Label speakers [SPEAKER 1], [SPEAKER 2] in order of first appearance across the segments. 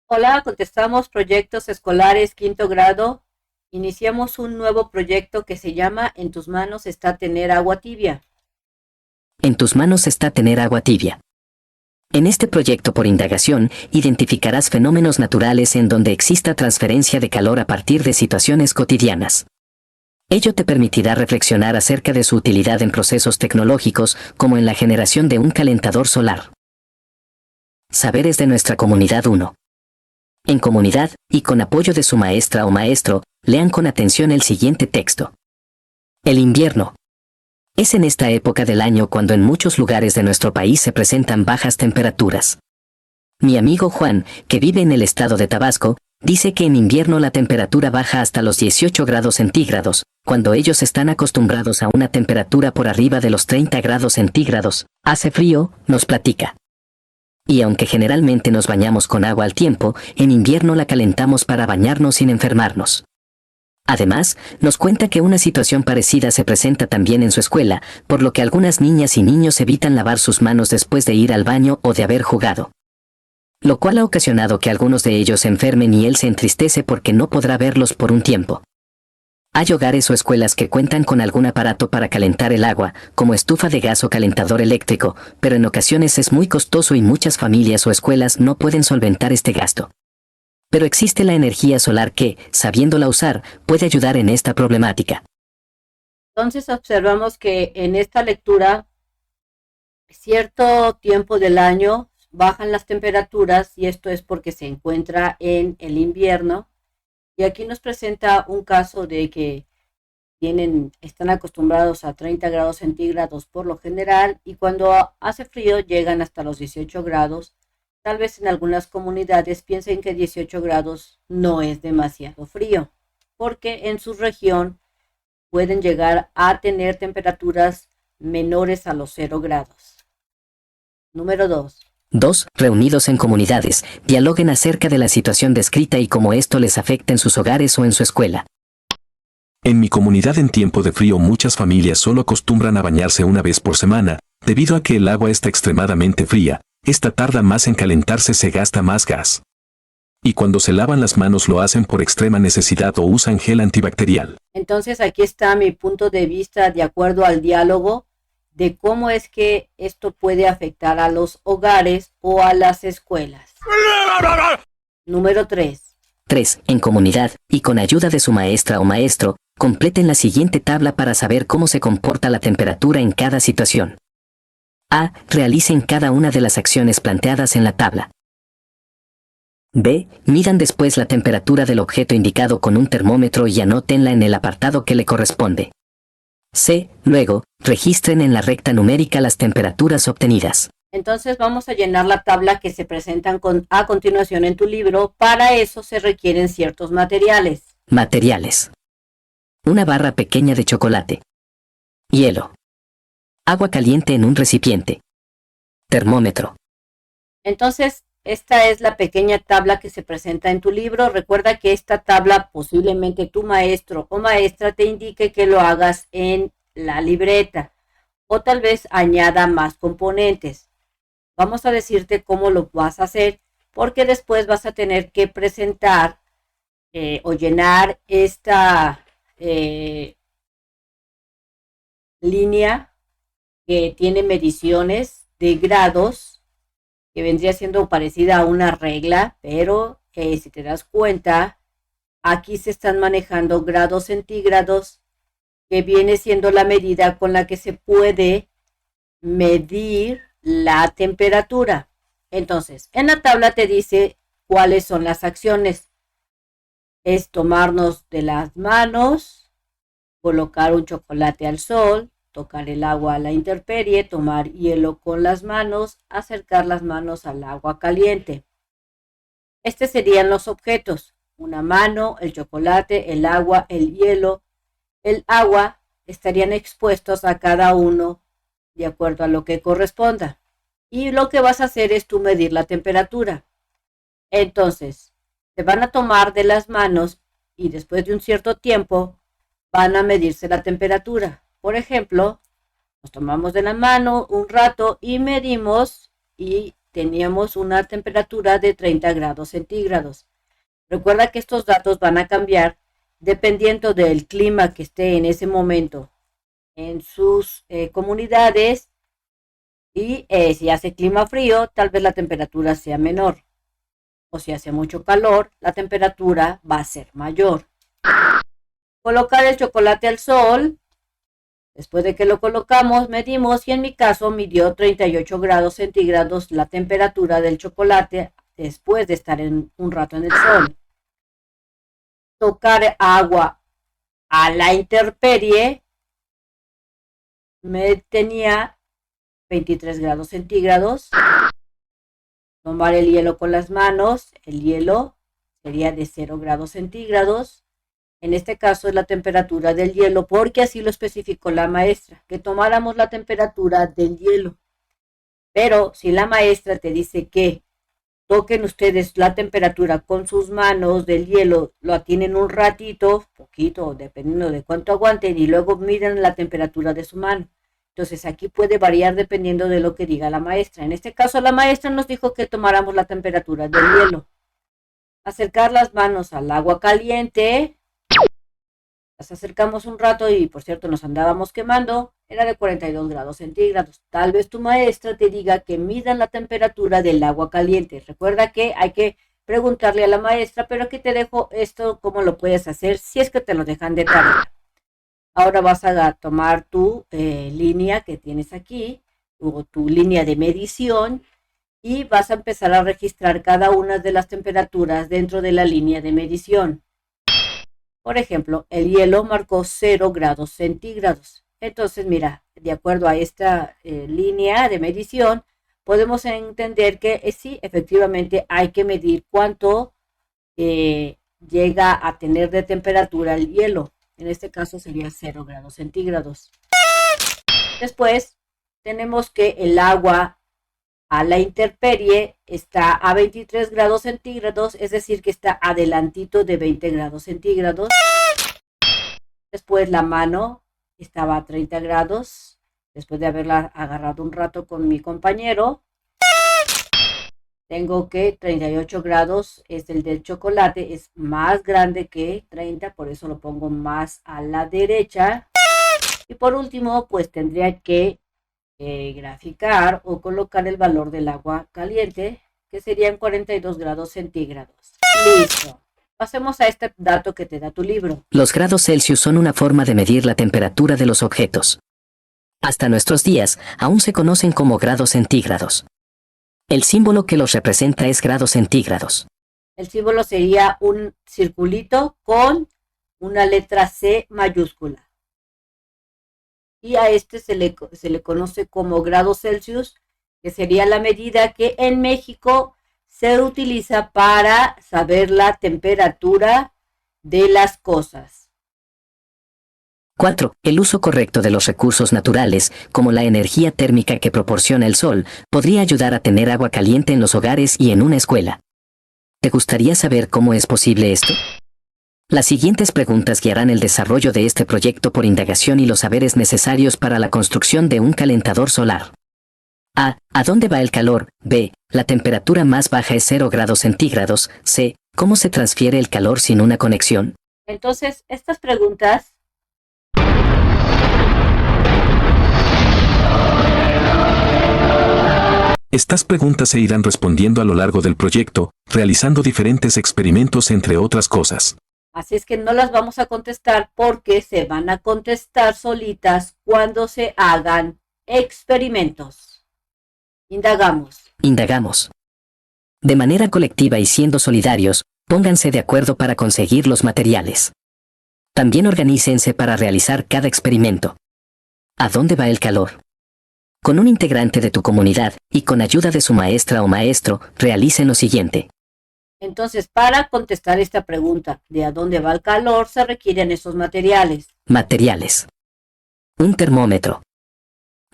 [SPEAKER 1] Hola, contestamos proyectos escolares quinto grado. Iniciamos un nuevo proyecto que se llama En tus manos está tener agua tibia.
[SPEAKER 2] En tus manos está tener agua tibia. En este proyecto por indagación, identificarás fenómenos naturales en donde exista transferencia de calor a partir de situaciones cotidianas. Ello te permitirá reflexionar acerca de su utilidad en procesos tecnológicos, como en la generación de un calentador solar. Saberes de nuestra comunidad 1. En comunidad, y con apoyo de su maestra o maestro, lean con atención el siguiente texto. El invierno. Es en esta época del año cuando en muchos lugares de nuestro país se presentan bajas temperaturas. Mi amigo Juan, que vive en el estado de Tabasco, dice que en invierno la temperatura baja hasta los 18 grados centígrados, cuando ellos están acostumbrados a una temperatura por arriba de los 30 grados centígrados. Hace frío, nos platica. Y aunque generalmente nos bañamos con agua al tiempo, en invierno la calentamos para bañarnos sin enfermarnos. Además, nos cuenta que una situación parecida se presenta también en su escuela, por lo que algunas niñas y niños evitan lavar sus manos después de ir al baño o de haber jugado. Lo cual ha ocasionado que algunos de ellos se enfermen y él se entristece porque no podrá verlos por un tiempo. Hay hogares o escuelas que cuentan con algún aparato para calentar el agua, como estufa de gas o calentador eléctrico, pero en ocasiones es muy costoso y muchas familias o escuelas no pueden solventar este gasto. Pero existe la energía solar que, sabiéndola usar, puede ayudar en esta problemática.
[SPEAKER 1] Entonces observamos que en esta lectura, cierto tiempo del año bajan las temperaturas y esto es porque se encuentra en el invierno. Y aquí nos presenta un caso de que están acostumbrados a 30 grados centígrados por lo general y cuando hace frío llegan hasta los 18 grados. Tal vez en algunas comunidades piensen que 18 grados no es demasiado frío, porque en su región pueden llegar a tener temperaturas menores a los 0 grados. Número 2.
[SPEAKER 2] 2. Reunidos en comunidades, dialoguen acerca de la situación descrita y cómo esto les afecta en sus hogares o en su escuela.
[SPEAKER 3] En mi comunidad en tiempo de frío muchas familias solo acostumbran a bañarse una vez por semana, debido a que el agua está extremadamente fría, esta tarda más en calentarse, se gasta más gas. Y cuando se lavan las manos lo hacen por extrema necesidad o usan gel antibacterial.
[SPEAKER 1] Entonces aquí está mi punto de vista de acuerdo al diálogo de cómo es que esto puede afectar a los hogares o a las escuelas. Número 3.
[SPEAKER 2] 3. En comunidad, y con ayuda de su maestra o maestro, completen la siguiente tabla para saber cómo se comporta la temperatura en cada situación. A. Realicen cada una de las acciones planteadas en la tabla. B. Midan después la temperatura del objeto indicado con un termómetro y anótenla en el apartado que le corresponde. C. Luego, registren en la recta numérica las temperaturas obtenidas.
[SPEAKER 1] Entonces vamos a llenar la tabla que se presentan a continuación en tu libro. Para eso se requieren ciertos materiales.
[SPEAKER 2] Materiales. Una barra pequeña de chocolate. Hielo. Agua caliente en un recipiente. Termómetro.
[SPEAKER 1] Entonces, esta es la pequeña tabla que se presenta en tu libro. Recuerda que esta tabla posiblemente tu maestro o maestra te indique que lo hagas en la libreta o tal vez añada más componentes. Vamos a decirte cómo lo vas a hacer porque después vas a tener que presentar o llenar esta línea que tiene mediciones de grados, que vendría siendo parecida a una regla, pero si te das cuenta, aquí se están manejando grados centígrados, que viene siendo la medida con la que se puede medir la temperatura. Entonces, en la tabla te dice cuáles son las acciones. Es tomarnos de las manos, colocar un chocolate al sol, tocar el agua a la intemperie, tomar hielo con las manos, acercar las manos al agua caliente. Estos serían los objetos: una mano, el chocolate, el agua, el hielo. El agua estarían expuestos a cada uno de acuerdo a lo que corresponda. Y lo que vas a hacer es tú medir la temperatura. Entonces, se van a tomar de las manos y después de un cierto tiempo van a medirse la temperatura. Por ejemplo, nos tomamos de la mano un rato y medimos y teníamos una temperatura de 30 grados centígrados. Recuerda que estos datos van a cambiar dependiendo del clima que esté en ese momento en sus comunidades, y si hace clima frío, tal vez la temperatura sea menor, o si hace mucho calor, la temperatura va a ser mayor. Colocar el chocolate al sol. Después de que lo colocamos, medimos y en mi caso midió 38 grados centígrados la temperatura del chocolate después de estar un rato en el sol. Tocar agua a la intemperie me tenía 23 grados centígrados. Tomar el hielo con las manos, el hielo sería de 0 grados centígrados. En este caso es la temperatura del hielo, porque así lo especificó la maestra, que tomáramos la temperatura del hielo. Pero si la maestra te dice que toquen ustedes la temperatura con sus manos del hielo, lo tienen un ratito, poquito, dependiendo de cuánto aguanten, y luego miren la temperatura de su mano. Entonces aquí puede variar dependiendo de lo que diga la maestra. En este caso la maestra nos dijo que tomáramos la temperatura del hielo. Acercar las manos al agua caliente. Las acercamos un rato y por cierto nos andábamos quemando. Era de 42 grados centígrados. Tal vez tu maestra te diga que midan la temperatura del agua caliente. Recuerda que hay que preguntarle a la maestra, pero aquí te dejo esto, cómo lo puedes hacer si es que te lo dejan de tarea. Ahora vas a tomar tu línea que tienes aquí, o tu línea de medición, y vas a empezar a registrar cada una de las temperaturas dentro de la línea de medición. Por ejemplo, el hielo marcó 0 grados centígrados. Entonces, mira, de acuerdo a esta línea de medición, podemos entender que sí, efectivamente hay que medir cuánto llega a tener de temperatura el hielo. En este caso sería 0 grados centígrados. Después tenemos que el agua a la intemperie está a 23 grados centígrados, es decir que está adelantito de 20 grados centígrados. Después la mano estaba a 30 grados, después de haberla agarrado un rato con mi compañero. Tengo que 38 grados es el del chocolate, es más grande que 30, por eso lo pongo más a la derecha. Y por último, pues tendría que graficar o colocar el valor del agua caliente, que serían 42 grados centígrados. Listo. Pasemos a este dato que te da tu libro.
[SPEAKER 2] Los grados Celsius son una forma de medir la temperatura de los objetos. Hasta nuestros días, aún se conocen como grados centígrados. El símbolo que los representa es grados centígrados.
[SPEAKER 1] El símbolo sería un circulito con una letra C mayúscula. Y a este se le conoce como grados Celsius, que sería la medida que en México se utiliza para saber la temperatura de las cosas.
[SPEAKER 2] 4. El uso correcto de los recursos naturales, como la energía térmica que proporciona el sol, podría ayudar a tener agua caliente en los hogares y en una escuela. ¿Te gustaría saber cómo es posible esto? Las siguientes preguntas guiarán el desarrollo de este proyecto por indagación y los saberes necesarios para la construcción de un calentador solar. A. ¿A dónde va el calor? B. La temperatura más baja es 0 grados centígrados. C. ¿Cómo se transfiere el calor sin una conexión?
[SPEAKER 1] Entonces, estas preguntas
[SPEAKER 3] Estas preguntas se irán respondiendo a lo largo del proyecto, realizando diferentes experimentos entre otras cosas.
[SPEAKER 1] Así es que no las vamos a contestar porque se van a contestar solitas cuando se hagan experimentos.
[SPEAKER 2] Indagamos. De manera colectiva y siendo solidarios, pónganse de acuerdo para conseguir los materiales. También organícense para realizar cada experimento. ¿A dónde va el calor? Con un integrante de tu comunidad y con ayuda de su maestra o maestro, realicen lo siguiente.
[SPEAKER 1] Entonces, para contestar esta pregunta de a dónde va el calor, se requieren esos materiales.
[SPEAKER 2] Materiales. Un termómetro.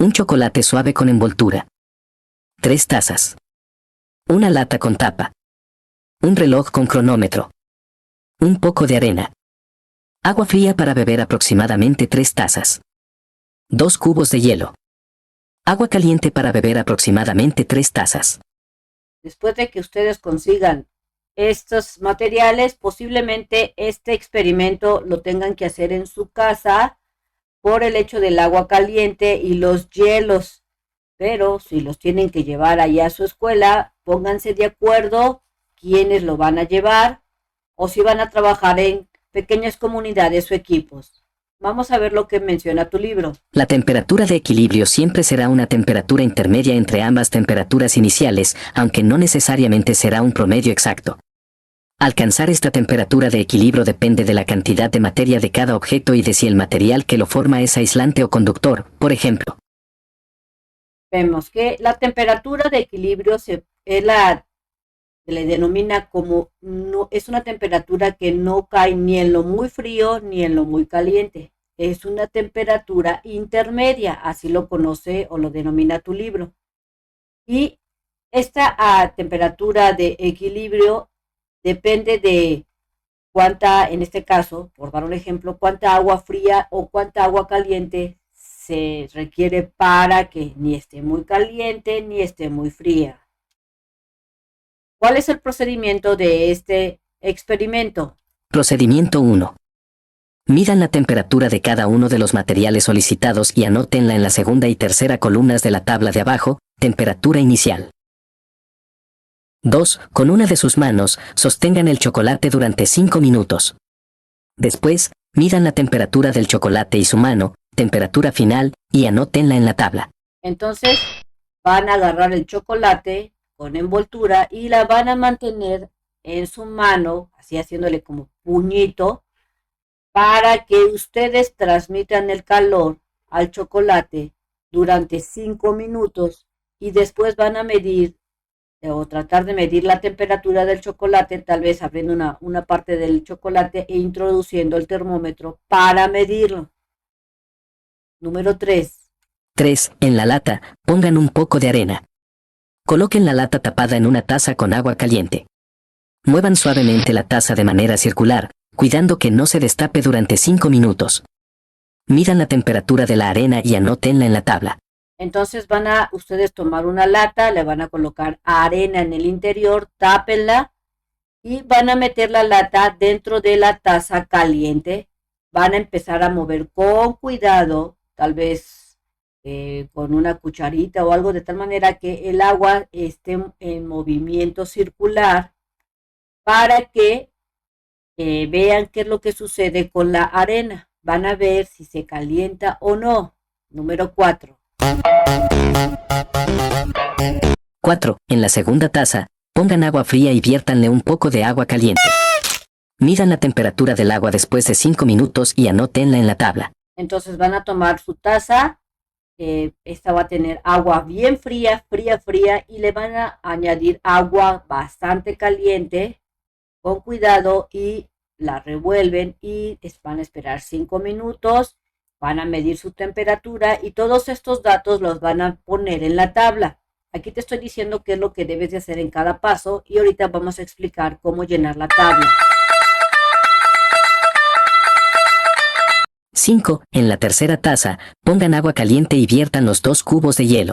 [SPEAKER 2] Un chocolate suave con envoltura. 3 tazas. Una lata con tapa. Un reloj con cronómetro. Un poco de arena. Agua fría para beber aproximadamente 3 tazas. 2 cubos de hielo. Agua caliente para beber aproximadamente 3 tazas.
[SPEAKER 1] Después de que ustedes consigan estos materiales, posiblemente este experimento lo tengan que hacer en su casa por el hecho del agua caliente y los hielos. Pero si los tienen que llevar allá a su escuela, pónganse de acuerdo quiénes lo van a llevar o si van a trabajar en pequeñas comunidades o equipos. Vamos a ver lo que menciona tu libro.
[SPEAKER 2] La temperatura de equilibrio siempre será una temperatura intermedia entre ambas temperaturas iniciales, aunque no necesariamente será un promedio exacto. Alcanzar esta temperatura de equilibrio depende de la cantidad de materia de cada objeto y de si el material que lo forma es aislante o conductor, por ejemplo.
[SPEAKER 1] Vemos que la temperatura de equilibrio se le denomina como no es una temperatura que no cae ni en lo muy frío ni en lo muy caliente. Es una temperatura intermedia, así lo conoce o lo denomina tu libro. Y esta temperatura de equilibrio depende de cuánta, en este caso, por dar un ejemplo, cuánta agua fría o cuánta agua caliente se requiere para que ni esté muy caliente ni esté muy fría. ¿Cuál es el procedimiento de este experimento?
[SPEAKER 2] Procedimiento 1. Midan la temperatura de cada uno de los materiales solicitados y anótenla en la segunda y tercera columnas de la tabla de abajo, temperatura inicial. 2. Con una de sus manos, sostengan el chocolate durante 5 minutos. Después, midan la temperatura del chocolate y su mano, temperatura final, y anótenla en la tabla.
[SPEAKER 1] Entonces, van a agarrar el chocolate con envoltura y la van a mantener en su mano, así haciéndole como puñito, para que ustedes transmitan el calor al chocolate durante 5 minutos y después van a medir o tratar de medir la temperatura del chocolate, tal vez abriendo una parte del chocolate e introduciendo el termómetro para medirlo. Número 3.
[SPEAKER 2] 3. En la lata, pongan un poco de arena. Coloquen la lata tapada en una taza con agua caliente. Muevan suavemente la taza de manera circular, cuidando que no se destape durante 5 minutos. Midan la temperatura de la arena y anótenla en la tabla.
[SPEAKER 1] Entonces van a ustedes tomar una lata, le van a colocar arena en el interior, tápenla y van a meter la lata dentro de la taza caliente. Van a empezar a mover con cuidado, tal vez con una cucharita o algo de tal manera que el agua esté en movimiento circular para que vean qué es lo que sucede con la arena. Van a ver si se calienta o no. Número 4.
[SPEAKER 2] 4. En la segunda taza, pongan agua fría y viértanle un poco de agua caliente. Midan la temperatura del agua después de 5 minutos y anótenla en la tabla.
[SPEAKER 1] Entonces van a tomar su taza, esta va a tener agua bien fría, fría, y le van a añadir agua bastante caliente, con cuidado, y la revuelven y van a esperar 5 minutos. Van a medir su temperatura y todos estos datos los van a poner en la tabla. Aquí te estoy diciendo qué es lo que debes de hacer en cada paso y ahorita vamos a explicar cómo llenar la tabla.
[SPEAKER 2] 5. En la tercera taza, pongan agua caliente y viertan los 2 cubos de hielo.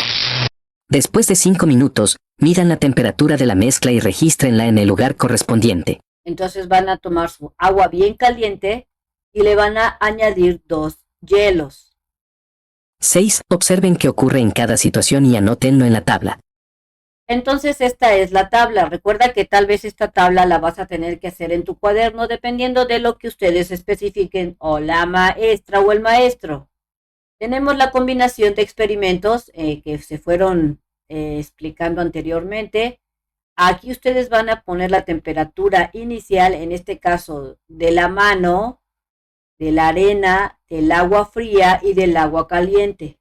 [SPEAKER 2] Después de 5 minutos, midan la temperatura de la mezcla y regístrenla en el lugar correspondiente.
[SPEAKER 1] Entonces van a tomar su agua bien caliente y le van a añadir 2 hielos.
[SPEAKER 2] 6. Observen qué ocurre en cada situación y anótenlo en la tabla.
[SPEAKER 1] Entonces esta es la tabla. Recuerda que tal vez esta tabla la vas a tener que hacer en tu cuaderno dependiendo de lo que ustedes especifiquen o la maestra o el maestro. Tenemos la combinación de experimentos que se fueron explicando anteriormente. Aquí ustedes van a poner la temperatura inicial, en este caso de la mano, de la arena, del agua fría y del agua caliente.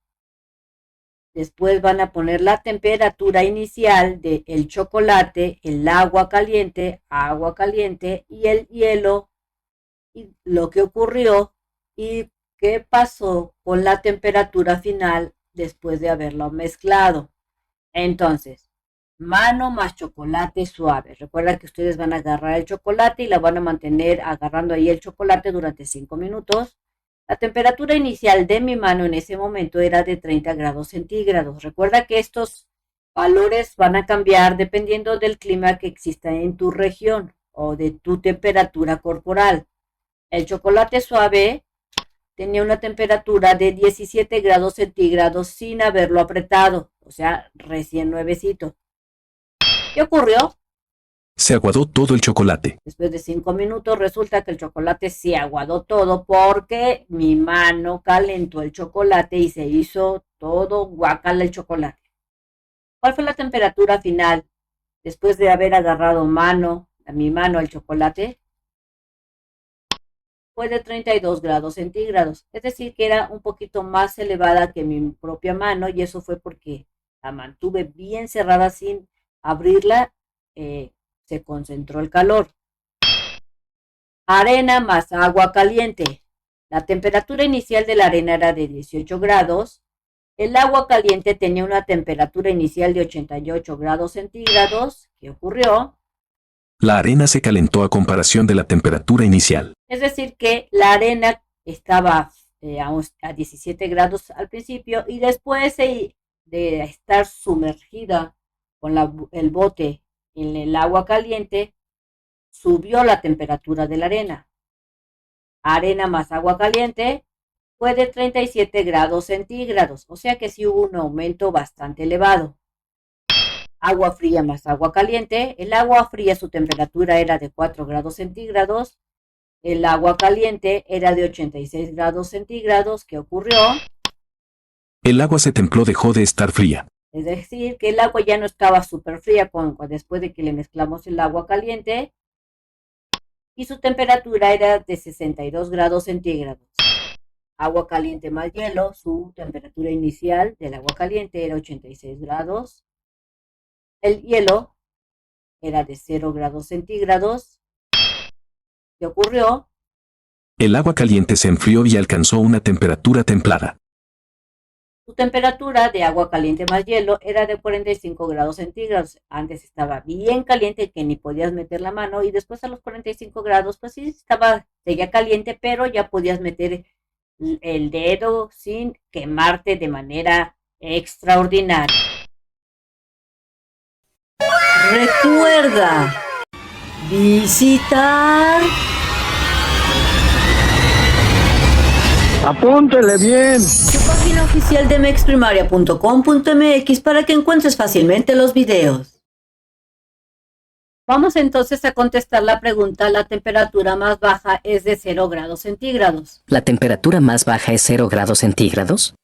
[SPEAKER 1] Después van a poner la temperatura inicial del chocolate, el agua caliente y el hielo, y lo que ocurrió y qué pasó con la temperatura final después de haberlo mezclado. Entonces, mano más chocolate suave. Recuerda que ustedes van a agarrar el chocolate y la van a mantener agarrando ahí el chocolate durante 5 minutos. La temperatura inicial de mi mano en ese momento era de 30 grados centígrados. Recuerda que estos valores van a cambiar dependiendo del clima que exista en tu región o de tu temperatura corporal. El chocolate suave tenía una temperatura de 17 grados centígrados sin haberlo apretado, o sea, recién nuevecito. ¿Qué ocurrió?
[SPEAKER 3] Se aguadó todo el chocolate.
[SPEAKER 1] Después de 5 minutos resulta que el chocolate se aguadó todo porque mi mano calentó el chocolate y se hizo todo guacala el chocolate. ¿Cuál fue la temperatura final después de haber agarrado mi mano al chocolate? Fue de 32 grados centígrados, es decir, que era un poquito más elevada que mi propia mano y eso fue porque la mantuve bien cerrada sin abrirla, se concentró el calor. Arena más agua caliente. La temperatura inicial de la arena era de 18 grados. El agua caliente tenía una temperatura inicial de 88 grados centígrados. ¿Qué ocurrió?
[SPEAKER 3] La arena se calentó a comparación de la temperatura inicial.
[SPEAKER 1] Es decir, que la arena estaba a 17 grados al principio y después de estar sumergida con el bote en el agua caliente, subió la temperatura de la arena. Arena más agua caliente fue de 37 grados centígrados, o sea que sí hubo un aumento bastante elevado. Agua fría más agua caliente. El agua fría su temperatura era de 4 grados centígrados. El agua caliente era de 86 grados centígrados. ¿Qué ocurrió?
[SPEAKER 3] El agua se templó, dejó de estar fría.
[SPEAKER 1] Es decir, que el agua ya no estaba súper fría después de que le mezclamos el agua caliente. Y su temperatura era de 62 grados centígrados. Agua caliente más hielo. Su temperatura inicial del agua caliente era 86 grados. El hielo era de 0 grados centígrados. ¿Qué ocurrió?
[SPEAKER 3] El agua caliente se enfrió y alcanzó una temperatura templada.
[SPEAKER 1] Su temperatura de agua caliente más hielo era de 45 grados centígrados. Antes estaba bien caliente que ni podías meter la mano y después a los 45 grados pues sí seguía caliente, pero ya podías meter el dedo sin quemarte de manera extraordinaria. Recuerda visitar.
[SPEAKER 4] Apúntele bien.
[SPEAKER 1] Su página oficial de mexprimaria.com.mx para que encuentres fácilmente los videos. Vamos entonces a contestar la pregunta. La temperatura más baja es de 0 grados centígrados.
[SPEAKER 2] ¿La temperatura más baja es 0 grados centígrados?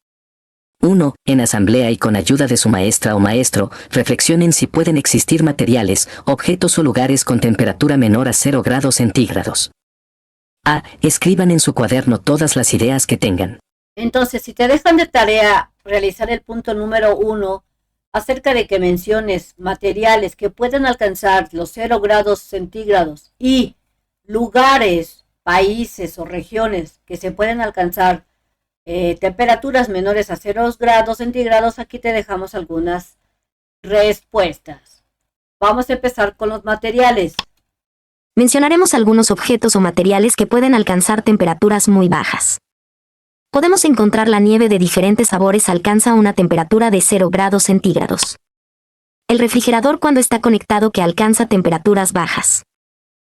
[SPEAKER 2] 1. En asamblea y con ayuda de su maestra o maestro, reflexionen si pueden existir materiales, objetos o lugares con temperatura menor a 0 grados centígrados. A. Escriban en su cuaderno todas las ideas que tengan.
[SPEAKER 1] Entonces, si te dejan de tarea realizar el punto número 1 acerca de que menciones materiales que pueden alcanzar los 0 grados centígrados y lugares, países o regiones que se pueden alcanzar temperaturas menores a 0 grados centígrados, aquí te dejamos algunas respuestas. Vamos a empezar con los materiales.
[SPEAKER 5] Mencionaremos algunos objetos o materiales que pueden alcanzar temperaturas muy bajas. Podemos encontrar la nieve de diferentes sabores alcanza una temperatura de 0 grados centígrados. El refrigerador cuando está conectado que alcanza temperaturas bajas.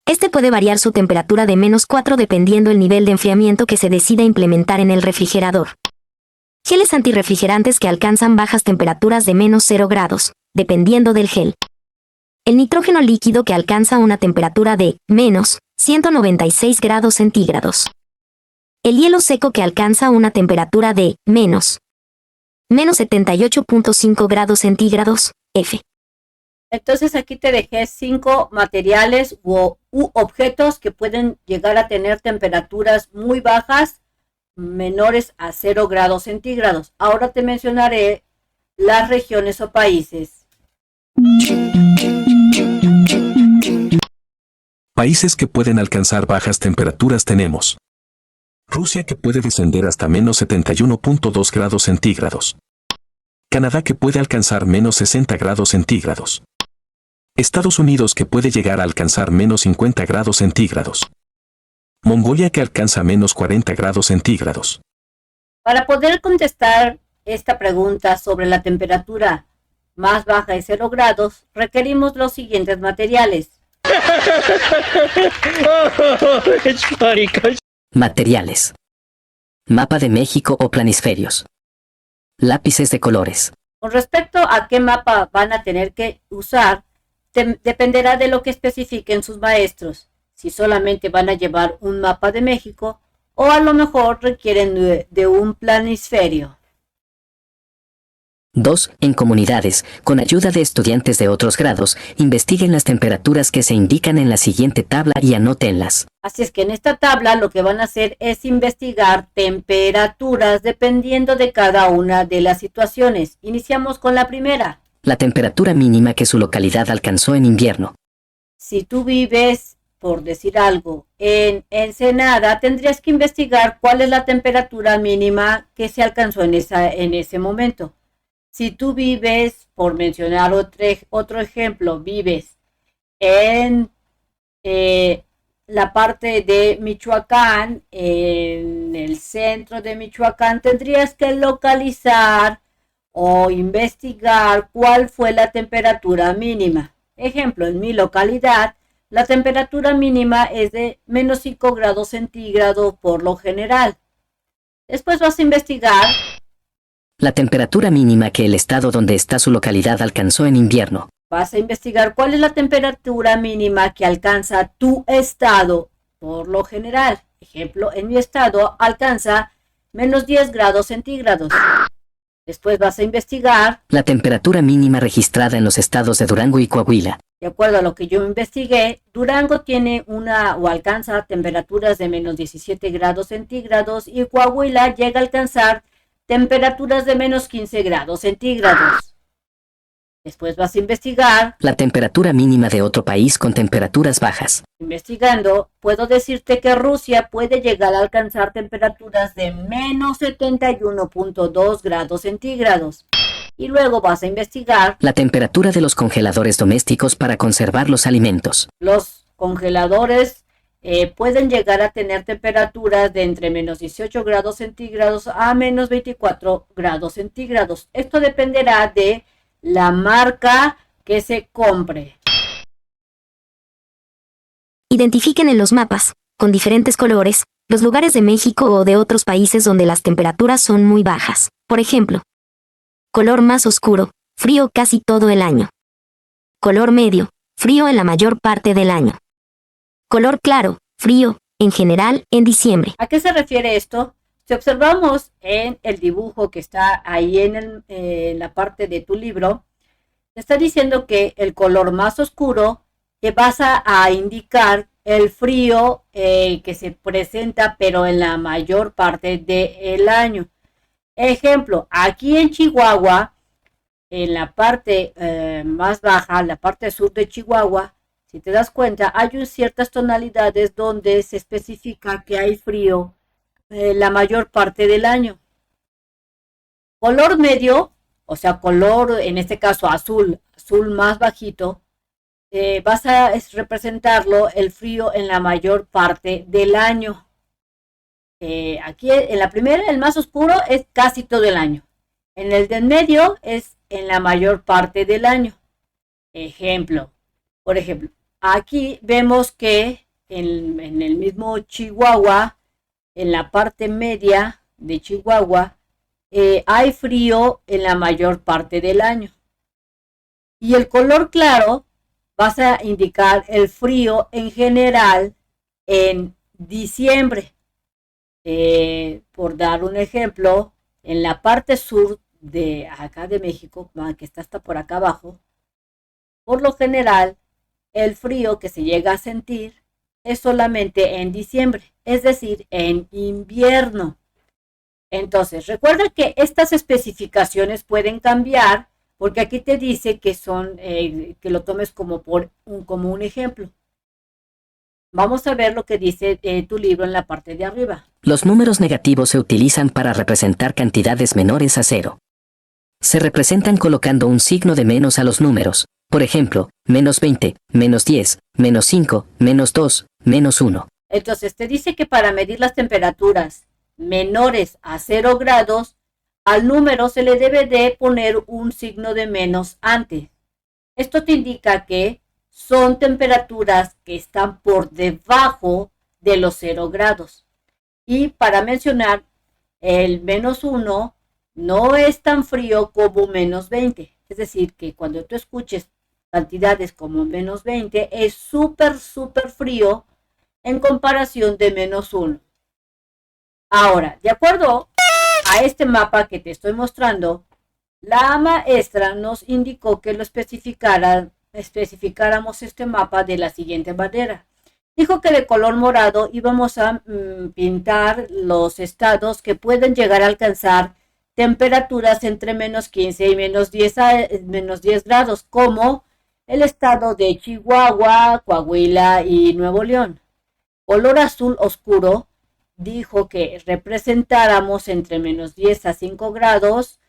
[SPEAKER 5] Este puede variar su temperatura de -4 dependiendo el nivel de enfriamiento que se decida implementar en el refrigerador. Geles antirrefrigerantes que alcanzan bajas temperaturas de -0 grados, dependiendo del gel. El nitrógeno líquido que alcanza una temperatura de -196 grados centígrados. El hielo seco que alcanza una temperatura de -78.5 grados centígrados, F.
[SPEAKER 1] Entonces aquí te dejé 5 materiales u objetos que pueden llegar a tener temperaturas muy bajas, menores a 0 grados centígrados. Ahora te mencionaré las regiones o países.
[SPEAKER 3] Países que pueden alcanzar bajas temperaturas tenemos. Rusia, que puede descender hasta -71.2 grados centígrados. Canadá, que puede alcanzar -60 grados centígrados. Estados Unidos, que puede llegar a alcanzar -50 grados centígrados. Mongolia, que alcanza -40 grados centígrados.
[SPEAKER 1] Para poder contestar esta pregunta sobre la temperatura más baja de 0 grados, requerimos los siguientes materiales.
[SPEAKER 2] Materiales. Mapa de México o planisferios. Lápices de colores.
[SPEAKER 1] Con respecto a qué mapa van a tener que usar, dependerá de lo que especifiquen sus maestros. Si solamente van a llevar un mapa de México o a lo mejor requieren de un planisferio.
[SPEAKER 2] 2. En comunidades, con ayuda de estudiantes de otros grados, investiguen las temperaturas que se indican en la siguiente tabla y anótenlas.
[SPEAKER 1] Así es que en esta tabla lo que van a hacer es investigar temperaturas dependiendo de cada una de las situaciones. Iniciamos con la primera.
[SPEAKER 2] La temperatura mínima que su localidad alcanzó en invierno.
[SPEAKER 1] Si tú vives, por decir algo, en Ensenada, tendrías que investigar cuál es la temperatura mínima que se alcanzó en ese momento. Si tú vives, por mencionar otro ejemplo, vives en la parte de Michoacán, en el centro de Michoacán, tendrías que localizar o investigar cuál fue la temperatura mínima. Ejemplo, en mi localidad, la temperatura mínima es de menos 5 grados centígrados por lo general. Después vas a investigar
[SPEAKER 2] la temperatura mínima que el estado donde está su localidad alcanzó en invierno.
[SPEAKER 1] Vas a investigar cuál es la temperatura mínima que alcanza tu estado por lo general. Ejemplo, en mi estado alcanza menos 10 grados centígrados. Después vas a investigar
[SPEAKER 2] la temperatura mínima registrada en los estados de Durango y Coahuila.
[SPEAKER 1] De acuerdo a lo que yo investigué, Durango tiene alcanza temperaturas de menos 17 grados centígrados y Coahuila llega a alcanzar temperaturas de menos 15 grados centígrados. Después vas a investigar
[SPEAKER 2] la temperatura mínima de otro país con temperaturas bajas.
[SPEAKER 1] Investigando, puedo decirte que Rusia puede llegar a alcanzar temperaturas de menos 71.2 grados centígrados. Y luego vas a investigar
[SPEAKER 2] la temperatura de los congeladores domésticos para conservar los alimentos.
[SPEAKER 1] Los congeladores pueden llegar a tener temperaturas de entre menos 18 grados centígrados a menos 24 grados centígrados. Esto dependerá de la marca que se compre.
[SPEAKER 5] Identifiquen en los mapas, con diferentes colores, los lugares de México o de otros países donde las temperaturas son muy bajas. Por ejemplo, color más oscuro, frío casi todo el año. Color medio, frío en la mayor parte del año. Color claro, frío, en general, en diciembre.
[SPEAKER 1] ¿A qué se refiere esto? Si observamos en el dibujo que está ahí en la parte de tu libro, te está diciendo que el color más oscuro vas a indicar el frío que se presenta, pero en la mayor parte del año. Ejemplo, aquí en Chihuahua, en la parte más baja, la parte sur de Chihuahua, si te das cuenta, hay ciertas tonalidades donde se especifica que hay frío la mayor parte del año. Color medio, o sea, color, en este caso azul más bajito, vas a representarlo el frío en la mayor parte del año. Aquí en la primera, el más oscuro es casi todo el año. En el del medio es en la mayor parte del año. Por ejemplo, aquí vemos que en el mismo Chihuahua, en la parte media de Chihuahua, hay frío en la mayor parte del año. Y el color claro vas a indicar el frío en general en diciembre. Por dar un ejemplo, en la parte sur de acá de México, que está hasta por acá abajo, por lo general, el frío que se llega a sentir es solamente en diciembre, es decir, en invierno. Entonces, recuerda que estas especificaciones pueden cambiar, porque aquí te dice que son, que lo tomes como un ejemplo. Vamos a ver lo que dice tu libro en la parte de arriba.
[SPEAKER 2] Los números negativos se utilizan para representar cantidades menores a cero. Se representan colocando un signo de menos a los números. Por ejemplo, menos 20, menos 10, menos 5, menos 2, menos 1.
[SPEAKER 1] Entonces te dice que para medir las temperaturas menores a 0 grados, Al número se le debe de poner un signo de menos antes. Esto te indica que son temperaturas que están por debajo de los 0 grados. Y para mencionar, el -1 no es tan frío como -20. Es decir, que cuando tú escuches cantidades como -20, es súper frío en comparación de -1. Ahora, de acuerdo a este mapa que te estoy mostrando, la maestra nos indicó que lo especificáramos este mapa de la siguiente manera. Dijo que de color morado íbamos a pintar los estados que pueden llegar a alcanzar temperaturas entre -15 y -10 grados, como el estado de Chihuahua, Coahuila y Nuevo León. Color azul oscuro dijo que representáramos entre -10 a 5 grados,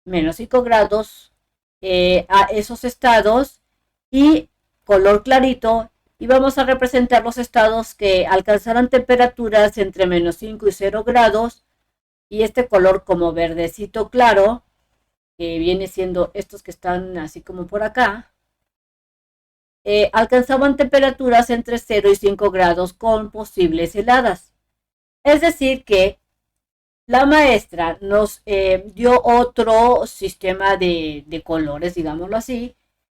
[SPEAKER 1] -5 grados a esos estados, y color clarito íbamos a representar los estados que alcanzaran temperaturas entre -5 y 0 grados, y este color como verdecito claro, que viene siendo estos que están así como por acá, alcanzaban temperaturas entre 0 y 5 grados con posibles heladas. Es decir que la maestra nos dio otro sistema de colores, digámoslo así,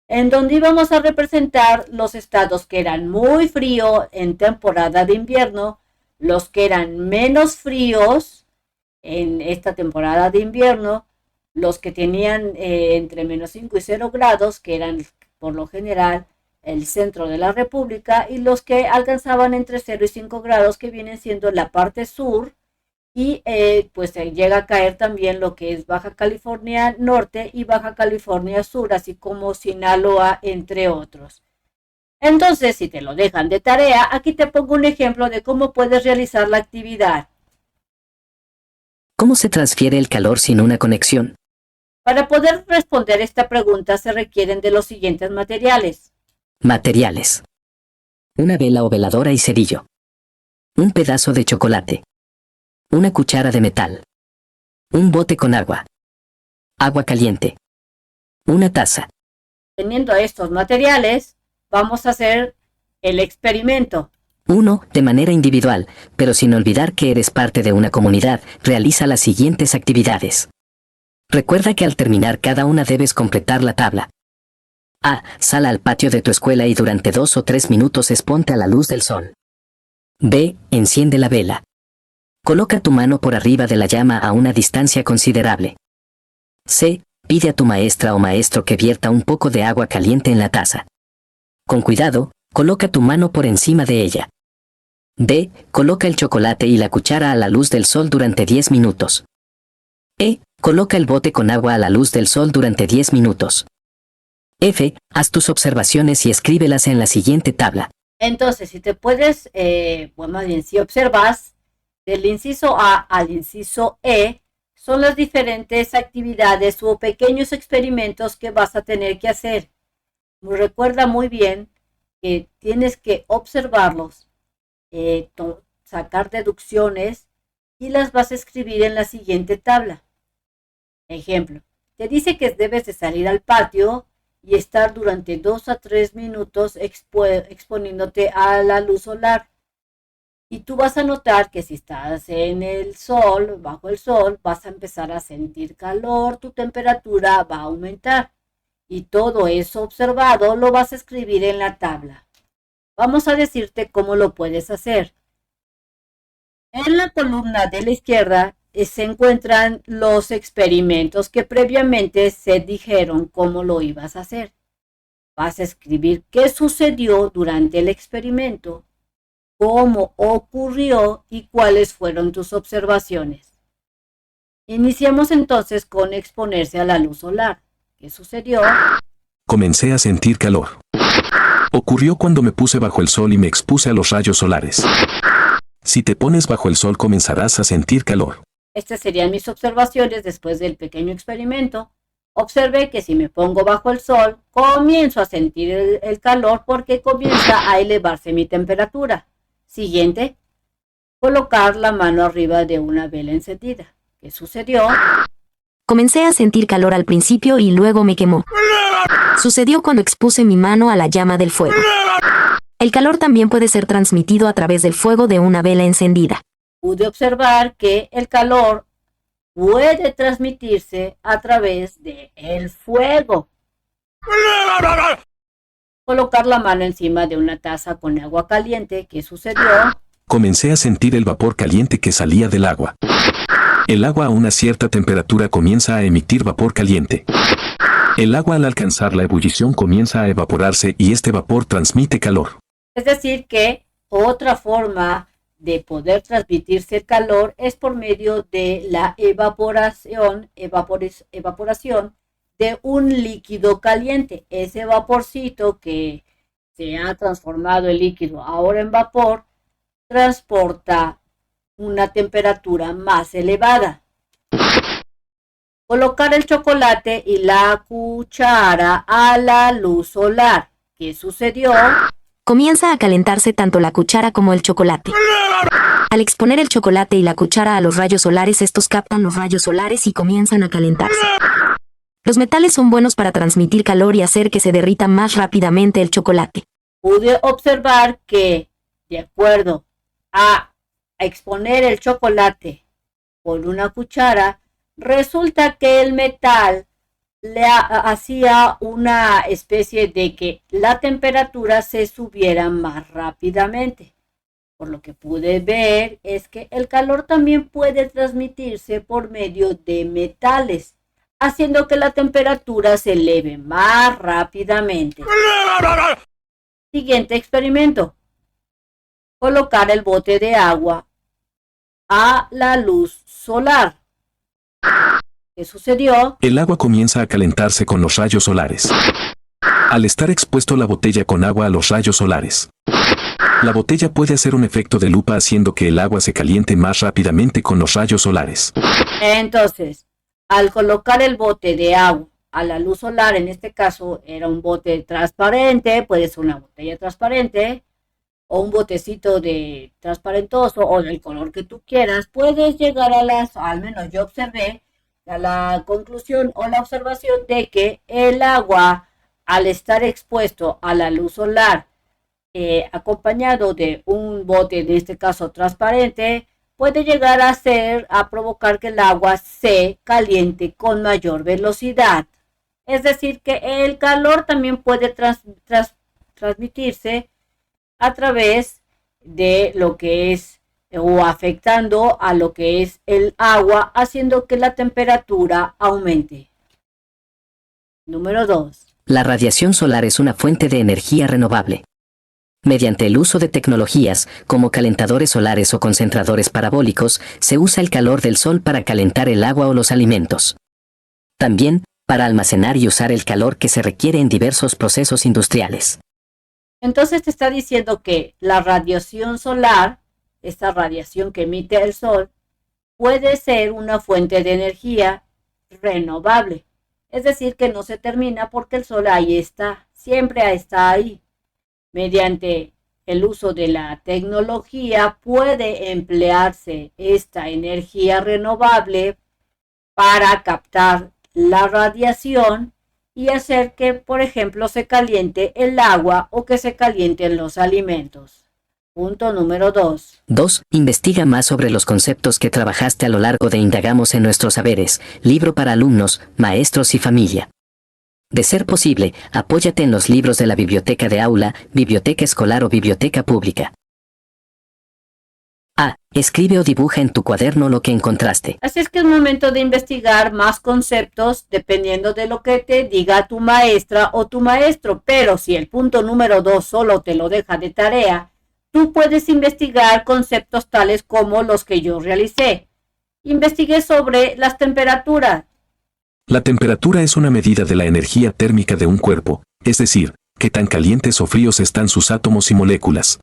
[SPEAKER 1] en donde íbamos a representar los estados que eran muy fríos en temporada de invierno, los que eran menos fríos en esta temporada de invierno, los que tenían entre -5 y 0 grados, que eran por lo general el centro de la República, y los que alcanzaban entre 0 y 5 grados, que vienen siendo la parte sur, y pues llega a caer también lo que es Baja California Norte y Baja California Sur, así como Sinaloa, entre otros. Entonces, si te lo dejan de tarea, aquí te pongo un ejemplo de cómo puedes realizar la actividad.
[SPEAKER 2] ¿Cómo se transfiere el calor sin una conexión?
[SPEAKER 1] Para poder responder esta pregunta se requieren de los siguientes materiales.
[SPEAKER 2] Materiales. Una vela o veladora y cerillo. Un pedazo de chocolate. Una cuchara de metal. Un bote con agua. Agua caliente. Una taza.
[SPEAKER 1] Teniendo estos materiales, vamos a hacer el experimento.
[SPEAKER 2] 1. De manera individual, pero sin olvidar que eres parte de una comunidad, realiza las siguientes actividades. Recuerda que al terminar cada una debes completar la tabla. A. Sal al patio de tu escuela y durante 2 o 3 minutos exponte a la luz del sol. B. Enciende la vela. Coloca tu mano por arriba de la llama a una distancia considerable. C. Pide a tu maestra o maestro que vierta un poco de agua caliente en la taza. Con cuidado, coloca tu mano por encima de ella. D. Coloca el chocolate y la cuchara a la luz del sol durante 10 minutos. E. Coloca el bote con agua a la luz del sol durante 10 minutos. F. Haz tus observaciones y escríbelas en la siguiente tabla.
[SPEAKER 1] Entonces, si te puedes, más bien, si observas, del inciso A al inciso E, son las diferentes actividades o pequeños experimentos que vas a tener que hacer. Recuerda muy bien que tienes que observarlos, sacar deducciones y las vas a escribir en la siguiente tabla. Ejemplo, te dice que debes de salir al patio y estar durante 2 a 3 minutos exponiéndote a la luz solar. Y tú vas a notar que si estás en el sol, bajo el sol, vas a empezar a sentir calor, tu temperatura va a aumentar. Y todo eso observado lo vas a escribir en la tabla. Vamos a decirte cómo lo puedes hacer. En la columna de la izquierda se encuentran los experimentos que previamente se dijeron cómo lo ibas a hacer. Vas a escribir qué sucedió durante el experimento, cómo ocurrió y cuáles fueron tus observaciones. Iniciamos entonces con exponerse a la luz solar. ¿Qué sucedió?
[SPEAKER 3] Comencé a sentir calor. Ocurrió cuando me puse bajo el sol y me expuse a los rayos solares. Si te pones bajo el sol comenzarás a sentir calor.
[SPEAKER 1] Estas serían mis observaciones después del pequeño experimento. Observé que si me pongo bajo el sol, comienzo a sentir el calor porque comienza a elevarse mi temperatura. Siguiente, colocar la mano arriba de una vela encendida. ¿Qué sucedió?
[SPEAKER 5] Comencé a sentir calor al principio y luego me quemó. Sucedió cuando expuse mi mano a la llama del fuego. El calor también puede ser transmitido a través del fuego de una vela encendida.
[SPEAKER 1] Pude observar que el calor puede transmitirse a través del fuego. Colocar la mano encima de una taza con agua caliente. ¿Qué sucedió?
[SPEAKER 3] Comencé a sentir el vapor caliente que salía del agua. El agua a una cierta temperatura comienza a emitir vapor caliente. El agua al alcanzar la ebullición comienza a evaporarse y este vapor transmite calor.
[SPEAKER 1] Es decir que otra forma de poder transmitirse el calor es por medio de la evaporación de un líquido caliente. Ese vaporcito que se ha transformado el líquido ahora en vapor transporta una temperatura más elevada. Colocar el chocolate y la cuchara a la luz solar. ¿Qué sucedió?
[SPEAKER 5] Comienza a calentarse tanto la cuchara como el chocolate. Al exponer el chocolate y la cuchara a los rayos solares, estos captan los rayos solares y comienzan a calentarse. Los metales son buenos para transmitir calor y hacer que se derrita más rápidamente el chocolate.
[SPEAKER 1] Pude observar que, de acuerdo a exponer el chocolate con una cuchara, resulta que el metal le hacía una especie de que la temperatura se subiera más rápidamente. Por lo que pude ver es que el calor también puede transmitirse por medio de metales, haciendo que la temperatura se eleve más rápidamente. Siguiente experimento. Colocar el bote de agua a la luz solar. ¿Qué sucedió?
[SPEAKER 3] El agua comienza a calentarse con los rayos solares. Al estar expuesto la botella con agua a los rayos solares, la botella puede hacer un efecto de lupa haciendo que el agua se caliente más rápidamente con los rayos solares.
[SPEAKER 1] Entonces, al colocar el bote de agua a la luz solar, en este caso era un bote transparente, puede ser una botella transparente, o un botecito de transparentoso o del color que tú quieras, puedes llegar al menos yo observé, a la conclusión o la observación de que el agua, al estar expuesto a la luz solar, acompañado de un bote, en este caso transparente, puede llegar a provocar que el agua se caliente con mayor velocidad. Es decir, que el calor también puede transmitirse a través de lo que es o afectando a lo que es el agua, haciendo que la temperatura aumente. Número 2.
[SPEAKER 2] La radiación solar es una fuente de energía renovable. Mediante el uso de tecnologías como calentadores solares o concentradores parabólicos, se usa el calor del sol para calentar el agua o los alimentos. También, para almacenar y usar el calor que se requiere en diversos procesos industriales.
[SPEAKER 1] Entonces te está diciendo que la radiación solar, esta radiación que emite el sol, puede ser una fuente de energía renovable. Es decir, que no se termina porque el sol ahí está, siempre está ahí. Mediante el uso de la tecnología puede emplearse esta energía renovable para captar la radiación y hacer que, por ejemplo, se caliente el agua o que se calienten los alimentos. Punto número 2.
[SPEAKER 2] 2. Investiga más sobre los conceptos que trabajaste a lo largo de Indagamos en nuestros saberes, libro para alumnos, maestros y familia. De ser posible, apóyate en los libros de la biblioteca de aula, biblioteca escolar o biblioteca pública. A. Escribe o dibuja en tu cuaderno lo que encontraste.
[SPEAKER 1] Así es que es momento de investigar más conceptos dependiendo de lo que te diga tu maestra o tu maestro. Pero si el punto número 2 solo te lo deja de tarea, tú puedes investigar conceptos tales como los que yo realicé. Investigué sobre las temperaturas.
[SPEAKER 3] La temperatura es una medida de la energía térmica de un cuerpo, es decir, qué tan calientes o fríos están sus átomos y moléculas.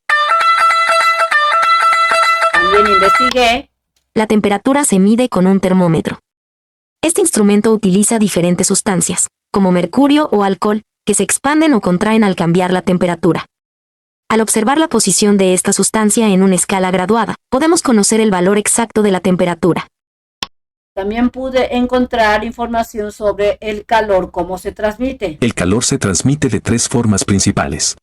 [SPEAKER 1] También investigué.
[SPEAKER 5] La temperatura se mide con un termómetro. Este instrumento utiliza diferentes sustancias, como mercurio o alcohol, que se expanden o contraen al cambiar la temperatura. Al observar la posición de esta sustancia en una escala graduada, podemos conocer el valor exacto de la temperatura.
[SPEAKER 1] También pude encontrar información sobre el calor, cómo se transmite.
[SPEAKER 3] El calor se transmite de tres formas principales.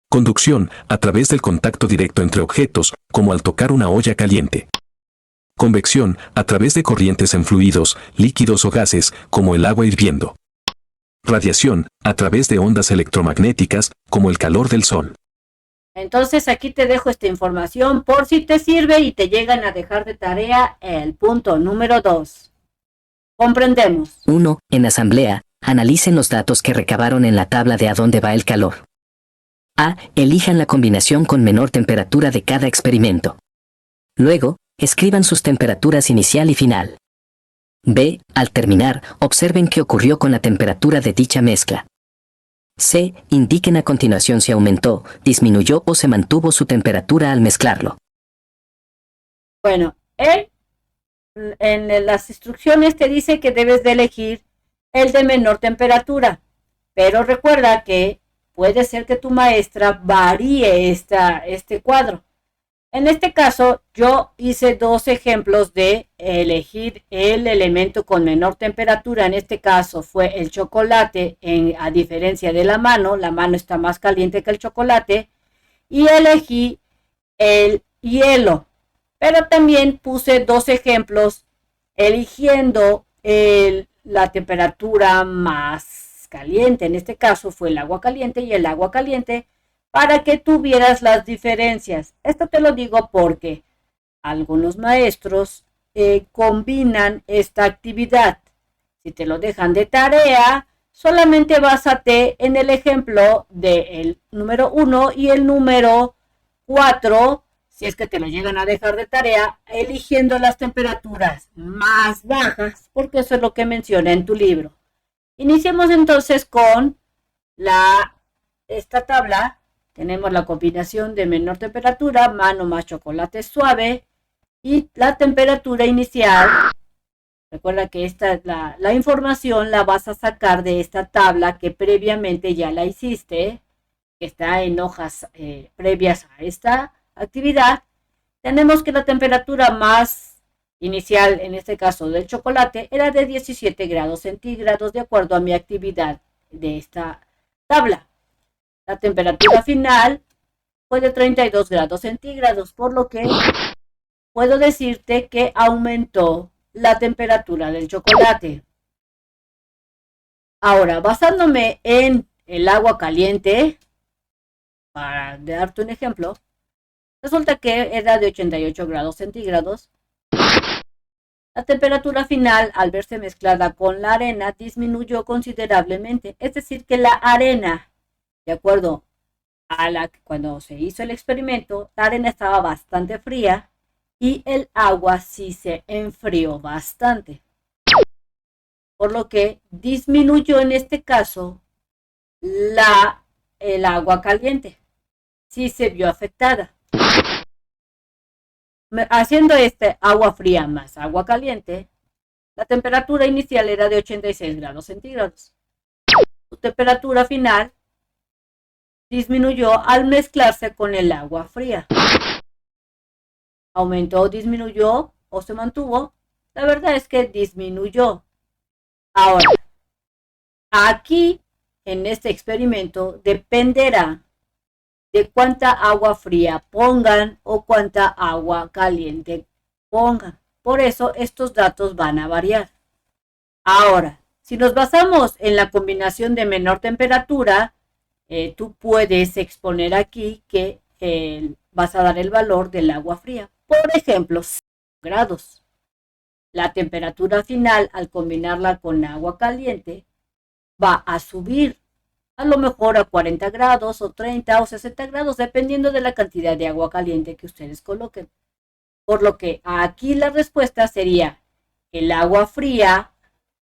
[SPEAKER 3] Conducción, a través del contacto directo entre objetos, como al tocar una olla caliente. Convección, a través de corrientes en fluidos, líquidos o gases, como el agua hirviendo. Radiación, a través de ondas electromagnéticas, como el calor del sol.
[SPEAKER 1] Entonces aquí te dejo esta información por si te sirve y te llegan a dejar de tarea el punto número 2. Comprendemos.
[SPEAKER 2] 1. En asamblea, analicen los datos que recabaron en la tabla de a dónde va el calor. A. Elijan la combinación con menor temperatura de cada experimento. Luego, escriban sus temperaturas inicial y final. B. Al terminar, observen qué ocurrió con la temperatura de dicha mezcla. C. Indiquen a continuación si aumentó, disminuyó o se mantuvo su temperatura al mezclarlo.
[SPEAKER 1] Bueno, en las instrucciones te dice que debes de elegir el de menor temperatura, pero recuerda que puede ser que tu maestra varíe este cuadro. En este caso, yo hice dos ejemplos de elegir el elemento con menor temperatura. En este caso fue el chocolate, a diferencia de la mano está más caliente que el chocolate, y elegí el hielo. Pero también puse dos ejemplos eligiendo la temperatura más caliente. En este caso fue el agua caliente y el agua caliente, para que tuvieras las diferencias. Esto te lo digo porque algunos maestros combinan esta actividad. Si te lo dejan de tarea, solamente básate en el ejemplo del número 1 y el número 4, si es que te lo llegan a dejar de tarea, eligiendo las temperaturas más bajas, porque eso es lo que menciona en tu libro. Iniciemos entonces con esta tabla. Tenemos la combinación de menor temperatura, mano más chocolate suave, y la temperatura inicial. Recuerda que la información la vas a sacar de esta tabla que previamente ya la hiciste, que está en hojas previas a esta actividad. Tenemos que la temperatura más inicial, en este caso del chocolate, era de 17 grados centígrados, de acuerdo a mi actividad de esta tabla. La temperatura final fue de 32 grados centígrados, por lo que puedo decirte que aumentó la temperatura del chocolate. Ahora, basándome en el agua caliente, para darte un ejemplo, resulta que era de 88 grados centígrados. La temperatura final, al verse mezclada con la arena, disminuyó considerablemente. Es decir, que la arena, de acuerdo a cuando se hizo el experimento, la arena estaba bastante fría y el agua sí se enfrió bastante. Por lo que disminuyó en este caso el agua caliente. Sí se vio afectada. Haciendo agua fría más agua caliente, la temperatura inicial era de 86 grados centígrados. Su temperatura final disminuyó al mezclarse con el agua fría. ¿Aumentó, disminuyó o se mantuvo? La verdad es que disminuyó. Ahora, aquí en este experimento dependerá de cuánta agua fría pongan o cuánta agua caliente pongan. Por eso estos datos van a variar. Ahora, si nos basamos en la combinación de menor temperatura, tú puedes exponer aquí que vas a dar el valor del agua fría. Por ejemplo, 5 grados. La temperatura final al combinarla con agua caliente va a subir a lo mejor a 40 grados o 30 o 60 grados, dependiendo de la cantidad de agua caliente que ustedes coloquen. Por lo que aquí la respuesta sería: el agua fría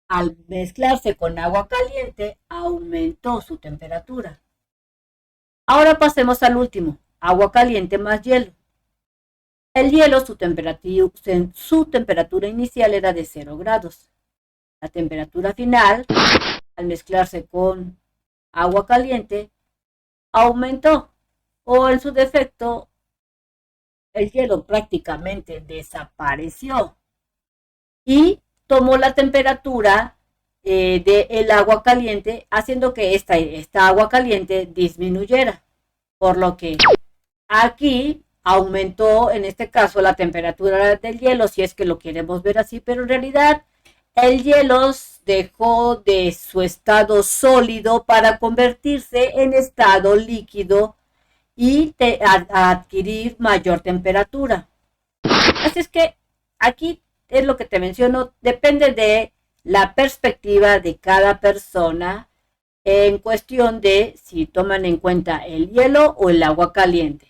[SPEAKER 1] al mezclarse con agua caliente aumentó su temperatura. Ahora pasemos al último, agua caliente más hielo. El hielo, su temperatura inicial era de 0 grados. La temperatura final, al mezclarse con agua caliente, aumentó, o en su defecto, el hielo prácticamente desapareció. y tomó la temperatura del agua caliente, haciendo que esta agua caliente disminuyera. Por lo que aquí aumentó, en este caso, la temperatura del hielo, si es que lo queremos ver así, pero en realidad el hielo dejó de su estado sólido para convertirse en estado líquido y adquirir mayor temperatura. Así es que aquí es lo que te menciono, depende de la perspectiva de cada persona en cuestión de si toman en cuenta el hielo o el agua caliente.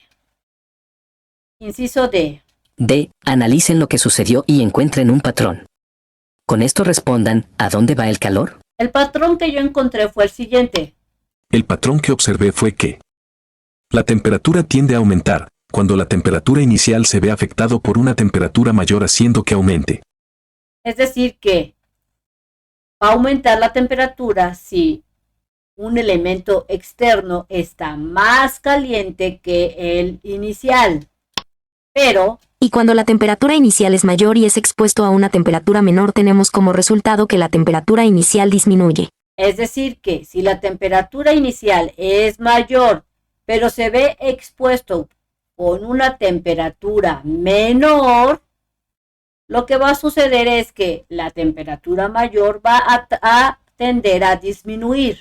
[SPEAKER 1] Inciso D.
[SPEAKER 2] D. Analicen lo que sucedió y encuentren un patrón. Con esto respondan, ¿a dónde va el calor?
[SPEAKER 1] El patrón que yo encontré fue el siguiente.
[SPEAKER 3] El patrón que observé fue que la temperatura tiende a aumentar cuando la temperatura inicial se ve afectado por una temperatura mayor haciendo que aumente.
[SPEAKER 1] Es decir que va a aumentar la temperatura si un elemento externo está más caliente que el inicial. Pero
[SPEAKER 5] Y cuando la temperatura inicial es mayor y es expuesto a una temperatura menor, tenemos como resultado que la temperatura inicial disminuye.
[SPEAKER 1] es decir que si la temperatura inicial es mayor, pero se ve expuesto con una temperatura menor, lo que va a suceder es que la temperatura mayor va a tender a disminuir.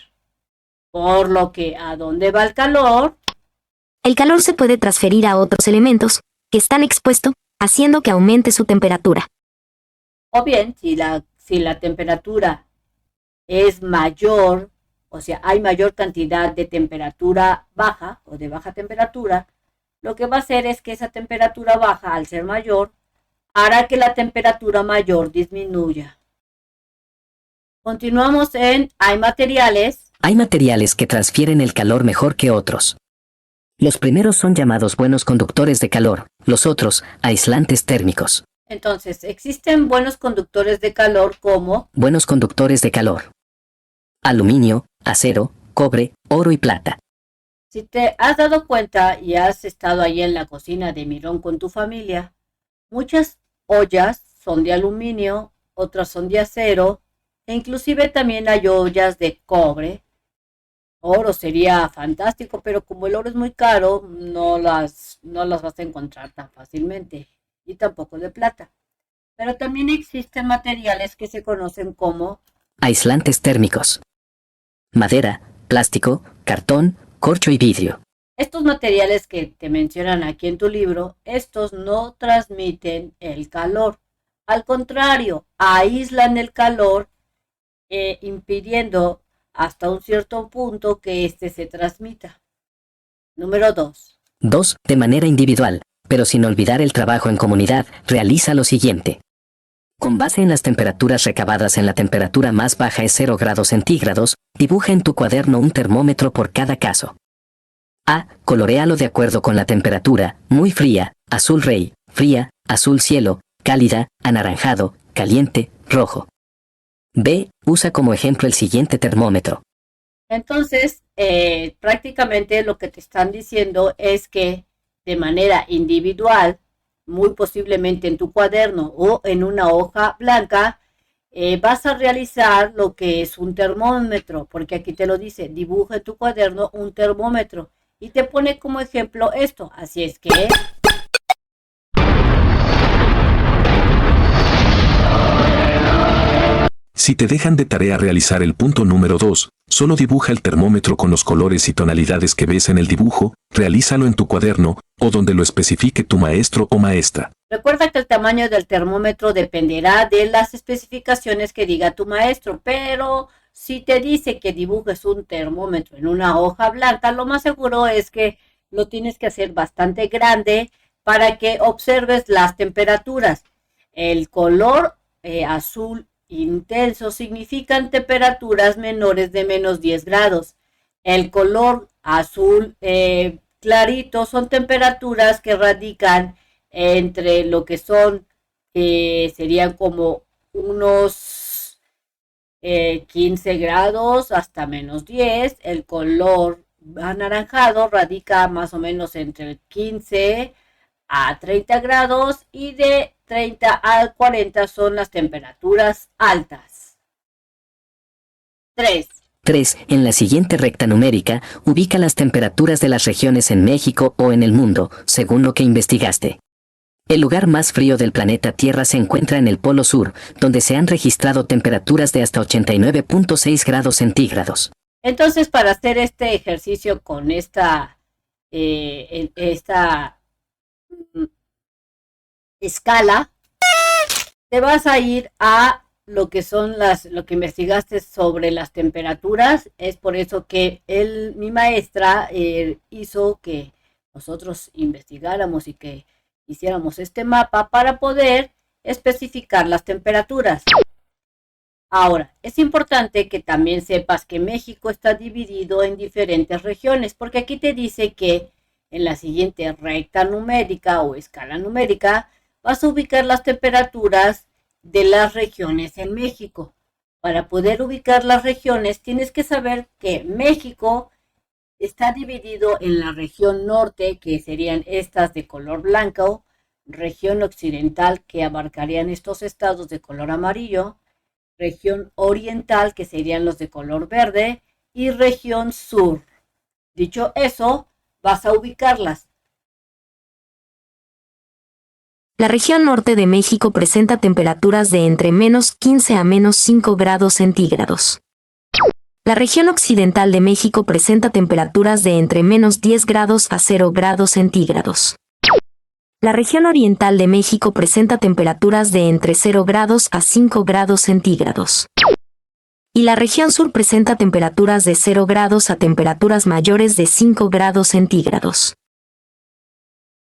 [SPEAKER 1] Por lo que, ¿a dónde va el calor?
[SPEAKER 5] El calor se puede transferir a otros elementos que están expuestos, haciendo que aumente su temperatura.
[SPEAKER 1] O bien, si la temperatura es mayor, o sea, hay mayor cantidad de temperatura baja o de baja temperatura, lo que va a hacer es que esa temperatura baja, al ser mayor, hará que la temperatura mayor disminuya. Continuamos en hay materiales.
[SPEAKER 2] Hay materiales que transfieren el calor mejor que otros. Los primeros son llamados buenos conductores de calor, los otros, aislantes térmicos.
[SPEAKER 1] Entonces, existen buenos conductores de calor como
[SPEAKER 2] Buenos conductores de calor. Aluminio, acero, cobre, oro y plata.
[SPEAKER 1] si te has dado cuenta y has estado ahí en la cocina de Mirón con tu familia, muchas ollas son de aluminio, otras son de acero, e inclusive también hay ollas de cobre. Oro sería fantástico, pero como el oro es muy caro, no las vas a encontrar tan fácilmente, y tampoco de plata. Pero también existen materiales que se conocen como
[SPEAKER 2] Aislantes térmicos. Madera, plástico, cartón, corcho y vidrio.
[SPEAKER 1] estos materiales que te mencionan aquí en tu libro. Estos no transmiten el calor. Al contrario, aíslan el calor, impidiendo hasta un cierto punto que éste se transmita. Número 2.
[SPEAKER 2] 2. De manera individual, pero sin olvidar el trabajo en comunidad, realiza lo siguiente. Con base en las temperaturas recabadas en la temperatura más baja es 0 grados centígrados, dibuja en tu cuaderno un termómetro por cada caso. A. Coloréalo de acuerdo con la temperatura, muy fría, azul rey, fría, azul cielo, cálida, anaranjado, caliente, rojo. B. Usa como ejemplo el siguiente termómetro.
[SPEAKER 1] Entonces, prácticamente lo que te están diciendo es que de manera individual, muy posiblemente en tu cuaderno o en una hoja blanca, vas a realizar lo que es un termómetro, porque aquí te lo dice, dibuja en tu cuaderno un termómetro y te pone como ejemplo esto. Así es que
[SPEAKER 3] Si te dejan de tarea realizar el punto número 2, solo dibuja el termómetro con los colores y tonalidades que ves en el dibujo, realízalo en tu cuaderno, o donde lo especifique tu maestro o maestra.
[SPEAKER 1] recuerda que el tamaño del termómetro dependerá de las especificaciones que diga tu maestro, pero si te dice que dibujes un termómetro en una hoja blanca, lo más seguro es que lo tienes que hacer bastante grande para que observes las temperaturas. El color azul intenso significan temperaturas menores de menos 10 grados. El color azul clarito son temperaturas que radican entre lo que son, serían como unos 15 grados hasta menos 10. El color anaranjado radica más o menos entre 15 a 30 grados y de 30 al 40 son las temperaturas altas. 3.
[SPEAKER 2] 3. En la siguiente recta numérica, ubica las temperaturas de las regiones en México o en el mundo, según lo que investigaste. El lugar más frío del planeta Tierra se encuentra en el Polo Sur, donde se han registrado temperaturas de hasta 89.6 grados centígrados.
[SPEAKER 1] Entonces, para hacer este ejercicio con esta escala, te vas a ir a lo que son lo que investigaste sobre las temperaturas. Es por eso que mi maestra hizo que nosotros investigáramos y que hiciéramos este mapa para poder especificar las temperaturas. Ahora, es importante que también sepas que México está dividido en diferentes regiones, porque aquí te dice que en la siguiente recta numérica o escala numérica vas a ubicar las temperaturas de las regiones en México. Para poder ubicar las regiones tienes que saber que México está dividido en la región norte, que serían estas de color blanco, región occidental, que abarcarían estos estados de color amarillo, región oriental, que serían los de color verde, y región sur. Dicho eso, vas a ubicarlas.
[SPEAKER 5] La región norte de México presenta temperaturas de entre menos 15 a menos 5 grados centígrados. La región occidental de México presenta temperaturas de entre menos 10 grados a 0 grados centígrados. La región oriental de México presenta temperaturas de entre 0 grados a 5 grados centígrados. Y la región sur presenta temperaturas de 0 grados a temperaturas mayores de 5 grados centígrados.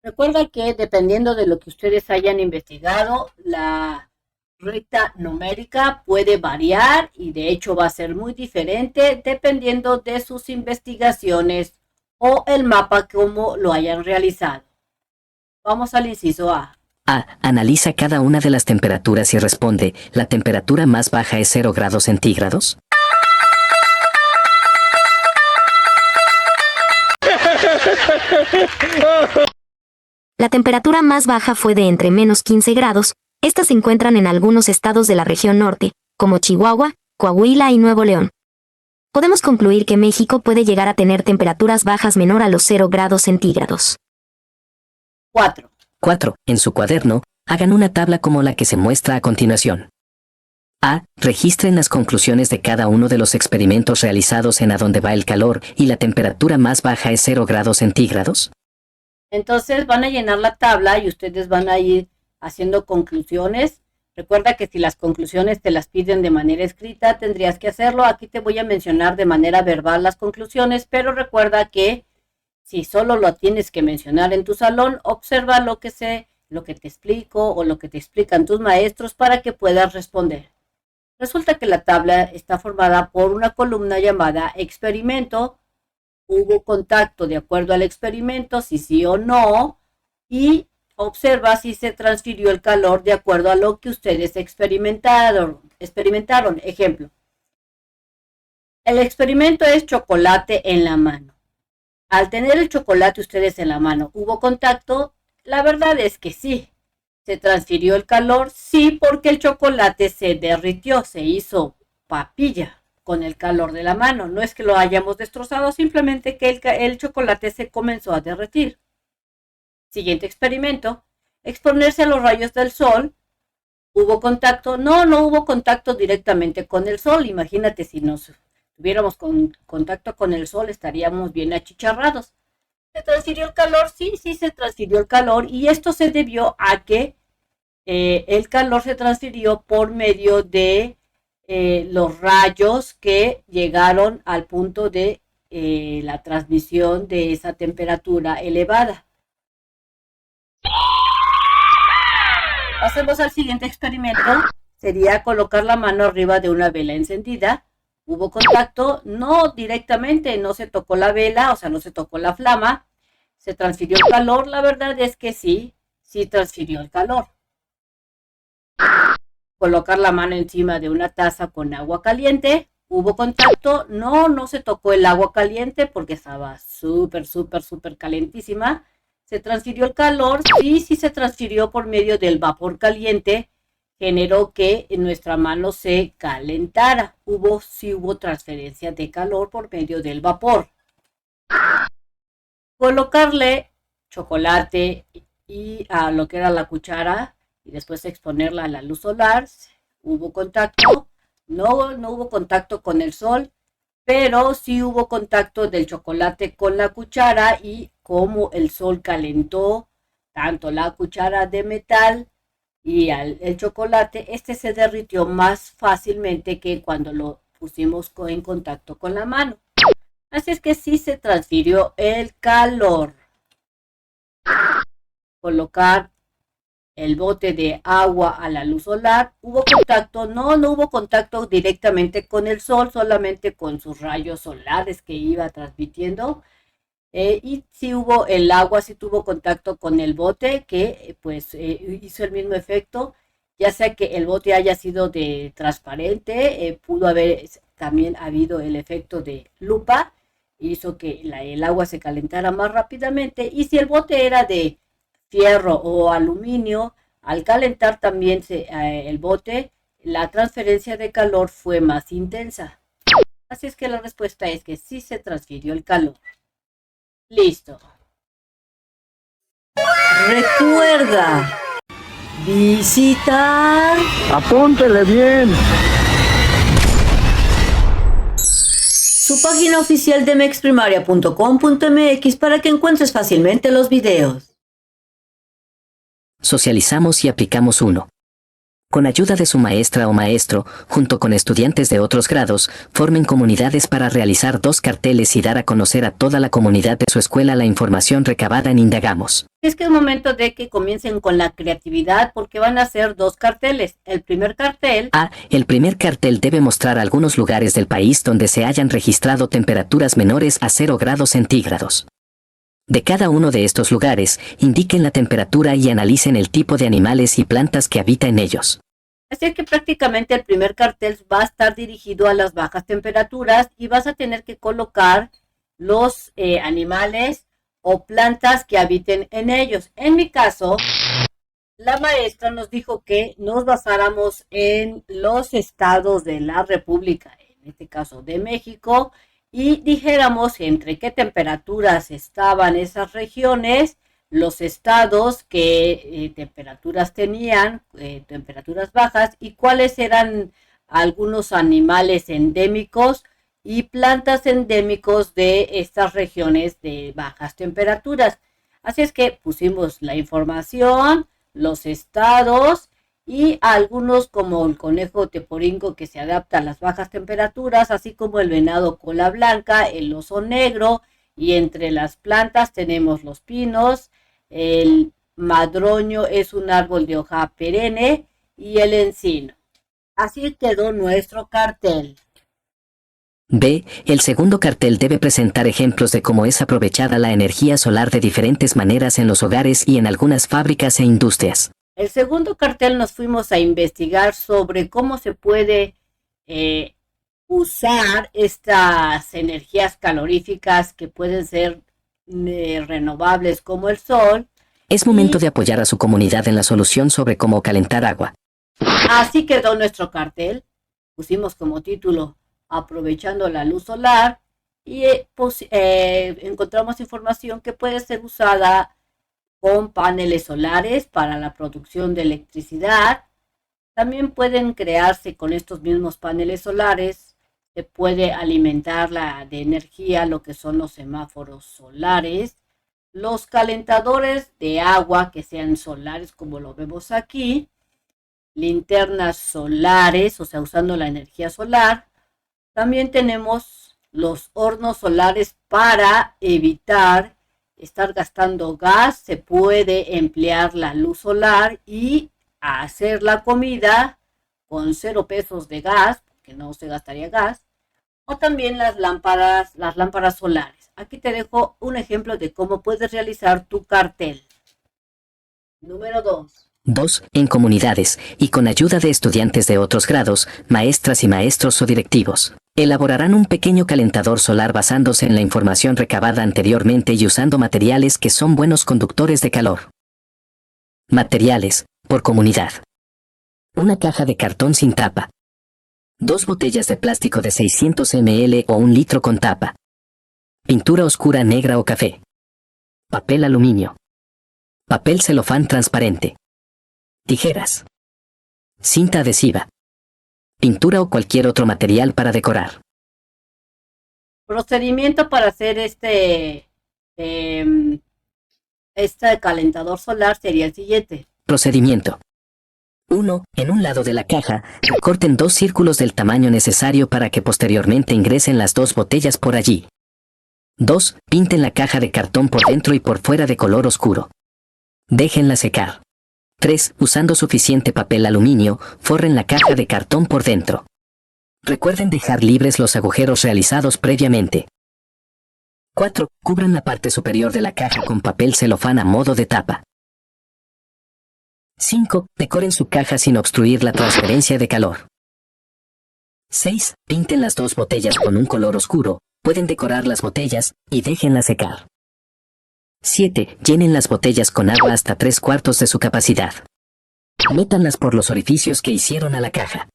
[SPEAKER 1] Recuerda que dependiendo de lo que ustedes hayan investigado, la recta numérica puede variar y de hecho va a ser muy diferente dependiendo de sus investigaciones o el mapa como lo hayan realizado. Vamos al inciso A.
[SPEAKER 2] A. Analiza cada una de las temperaturas y responde, ¿la temperatura más baja es 0 grados centígrados?
[SPEAKER 5] La temperatura más baja fue de entre menos 15 grados. Estas se encuentran en algunos estados de la región norte, como Chihuahua, Coahuila y Nuevo León. Podemos concluir que México puede llegar a tener temperaturas bajas menor a los 0 grados centígrados.
[SPEAKER 1] 4.
[SPEAKER 2] 4. En su cuaderno, hagan una tabla como la que se muestra a continuación. A. Registren las conclusiones de cada uno de los experimentos realizados en a dónde va el calor y la temperatura más baja es 0 grados centígrados.
[SPEAKER 1] Entonces van a llenar la tabla y ustedes van a ir haciendo conclusiones. Recuerda que si las conclusiones te las piden de manera escrita, tendrías que hacerlo. Aquí te voy a mencionar de manera verbal las conclusiones, pero recuerda que si solo lo tienes que mencionar en tu salón, observa lo que te explico o lo que te explican tus maestros para que puedas responder. Resulta que la tabla está formada por una columna llamada experimento. Hubo contacto de acuerdo al experimento, si sí o no, y observa si se transfirió el calor de acuerdo a lo que ustedes experimentaron. Ejemplo, el experimento es chocolate en la mano. Al tener el chocolate ustedes en la mano, ¿hubo contacto? La verdad es que sí. ¿Se transfirió el calor? Sí, porque el chocolate se derritió, se hizo papilla con el calor de la mano. No es que lo hayamos destrozado, simplemente que el chocolate se comenzó a derretir. Siguiente experimento, exponerse a los rayos del sol. ¿Hubo contacto? No, no hubo contacto directamente con el sol. Imagínate si nos tuviéramos contacto con el sol, estaríamos bien achicharrados. ¿Se transfirió el calor? Sí, sí se transfirió el calor y esto se debió a que el calor se transfirió por medio de los rayos que llegaron al punto de la transmisión de esa temperatura elevada. Pasemos al siguiente experimento. Sería colocar la mano arriba de una vela encendida. ¿Hubo contacto? No directamente, no se tocó la vela, o sea, no se tocó la flama. ¿Se transfirió el calor? La verdad es que sí, sí transfirió el calor. Colocar la mano encima de una taza con agua caliente. ¿Hubo contacto? No, no se tocó el agua caliente porque estaba súper calentísima. ¿Se transfirió el calor? Sí, sí se transfirió por medio del vapor caliente. Generó que nuestra mano se calentara. Sí hubo transferencia de calor por medio del vapor. Colocarle chocolate y a lo que era la cuchara y después exponerla a la luz solar. Hubo contacto. No hubo contacto con el sol, pero sí hubo contacto del chocolate con la cuchara y como el sol calentó tanto la cuchara de metal y el chocolate, este se derritió más fácilmente que cuando lo pusimos en contacto con la mano. Así es que sí se transfirió el calor. Colocar el bote de agua a la luz solar. ¿Hubo contacto? No hubo contacto directamente con el sol, solamente con sus rayos solares que iba transmitiendo. Y sí hubo el agua, sí tuvo contacto con el bote, que hizo el mismo efecto, ya sea que el bote haya sido de transparente, pudo haber también habido el efecto de lupa, hizo que el agua se calentara más rápidamente, y si el bote era de fierro o aluminio, al calentar también el bote, la transferencia de calor fue más intensa. Así es que la respuesta es que sí se transfirió el calor. Listo. Recuerda visitar.
[SPEAKER 4] Apúntele bien.
[SPEAKER 1] Su página oficial de mexprimaria.com.mx para que encuentres fácilmente los videos.
[SPEAKER 2] Socializamos y aplicamos 1. Con ayuda de su maestra o maestro, junto con estudiantes de otros grados, formen comunidades para realizar 2 carteles y dar a conocer a toda la comunidad de su escuela la información recabada en Indagamos.
[SPEAKER 1] Es que es momento de que comiencen con la creatividad porque van a hacer 2 carteles. El primer cartel...
[SPEAKER 2] El primer cartel debe mostrar algunos lugares del país donde se hayan registrado temperaturas menores a 0 grados centígrados. De cada uno de estos lugares, indiquen la temperatura y analicen el tipo de animales y plantas que habita en ellos.
[SPEAKER 1] Así que prácticamente el primer cartel va a estar dirigido a las bajas temperaturas y vas a tener que colocar los animales o plantas que habiten en ellos. En mi caso, la maestra nos dijo que nos basáramos en los estados de la República, en este caso de México, y dijéramos entre qué temperaturas estaban esas regiones, los estados, qué temperaturas tenían, temperaturas bajas, y cuáles eran algunos animales endémicos y plantas endémicos de estas regiones de bajas temperaturas. Así es que pusimos la información, los estados y algunos como el conejo teporingo que se adapta a las bajas temperaturas, así como el venado cola blanca, el oso negro, y entre las plantas tenemos los pinos, el madroño es un árbol de hoja perenne y el encino. Así quedó nuestro cartel.
[SPEAKER 2] B. El segundo cartel debe presentar ejemplos de cómo es aprovechada la energía solar de diferentes maneras en los hogares y en algunas fábricas e industrias.
[SPEAKER 1] El segundo cartel nos fuimos a investigar sobre cómo se puede usar estas energías caloríficas que pueden ser renovables como el sol.
[SPEAKER 2] Es momento de apoyar a su comunidad en la solución sobre cómo calentar agua.
[SPEAKER 1] Así quedó nuestro cartel. Pusimos como título aprovechando la luz solar y encontramos información que puede ser usada con paneles solares para la producción de electricidad. También pueden crearse con estos mismos paneles solares. Se puede alimentar de energía lo que son los semáforos solares, los calentadores de agua que sean solares como lo vemos aquí, linternas solares, o sea, usando la energía solar. También tenemos los hornos solares para evitar estar gastando gas. Se puede emplear la luz solar y hacer la comida con 0 pesos de gas, porque no se gastaría gas. O también las lámparas solares. Aquí te dejo un ejemplo de cómo puedes realizar tu cartel. Número 2.
[SPEAKER 2] 2. En comunidades, y con ayuda de estudiantes de otros grados, maestras y maestros o directivos, elaborarán un pequeño calentador solar basándose en la información recabada anteriormente y usando materiales que son buenos conductores de calor. Materiales, por comunidad. Una caja de cartón sin tapa. 2 botellas de plástico de 600 ml o 1 litro con tapa. Pintura oscura negra o café. Papel aluminio. Papel celofán transparente. Tijeras. Cinta adhesiva. Pintura o cualquier otro material para decorar.
[SPEAKER 1] Procedimiento para hacer este calentador solar sería el siguiente.
[SPEAKER 2] Procedimiento. 1. En un lado de la caja, corten 2 círculos del tamaño necesario para que posteriormente ingresen las 2 botellas por allí. 2. Pinten la caja de cartón por dentro y por fuera de color oscuro. Déjenla secar. 3. Usando suficiente papel aluminio, forren la caja de cartón por dentro. Recuerden dejar libres los agujeros realizados previamente. 4. Cubran la parte superior de la caja con papel celofán a modo de tapa. 5. Decoren su caja sin obstruir la transferencia de calor. 6. Pinten las 2 botellas con un color oscuro, pueden decorar las botellas y déjenlas secar. 7. Llenen las botellas con agua hasta 3/4 de su capacidad. Métanlas por los orificios que hicieron a la caja.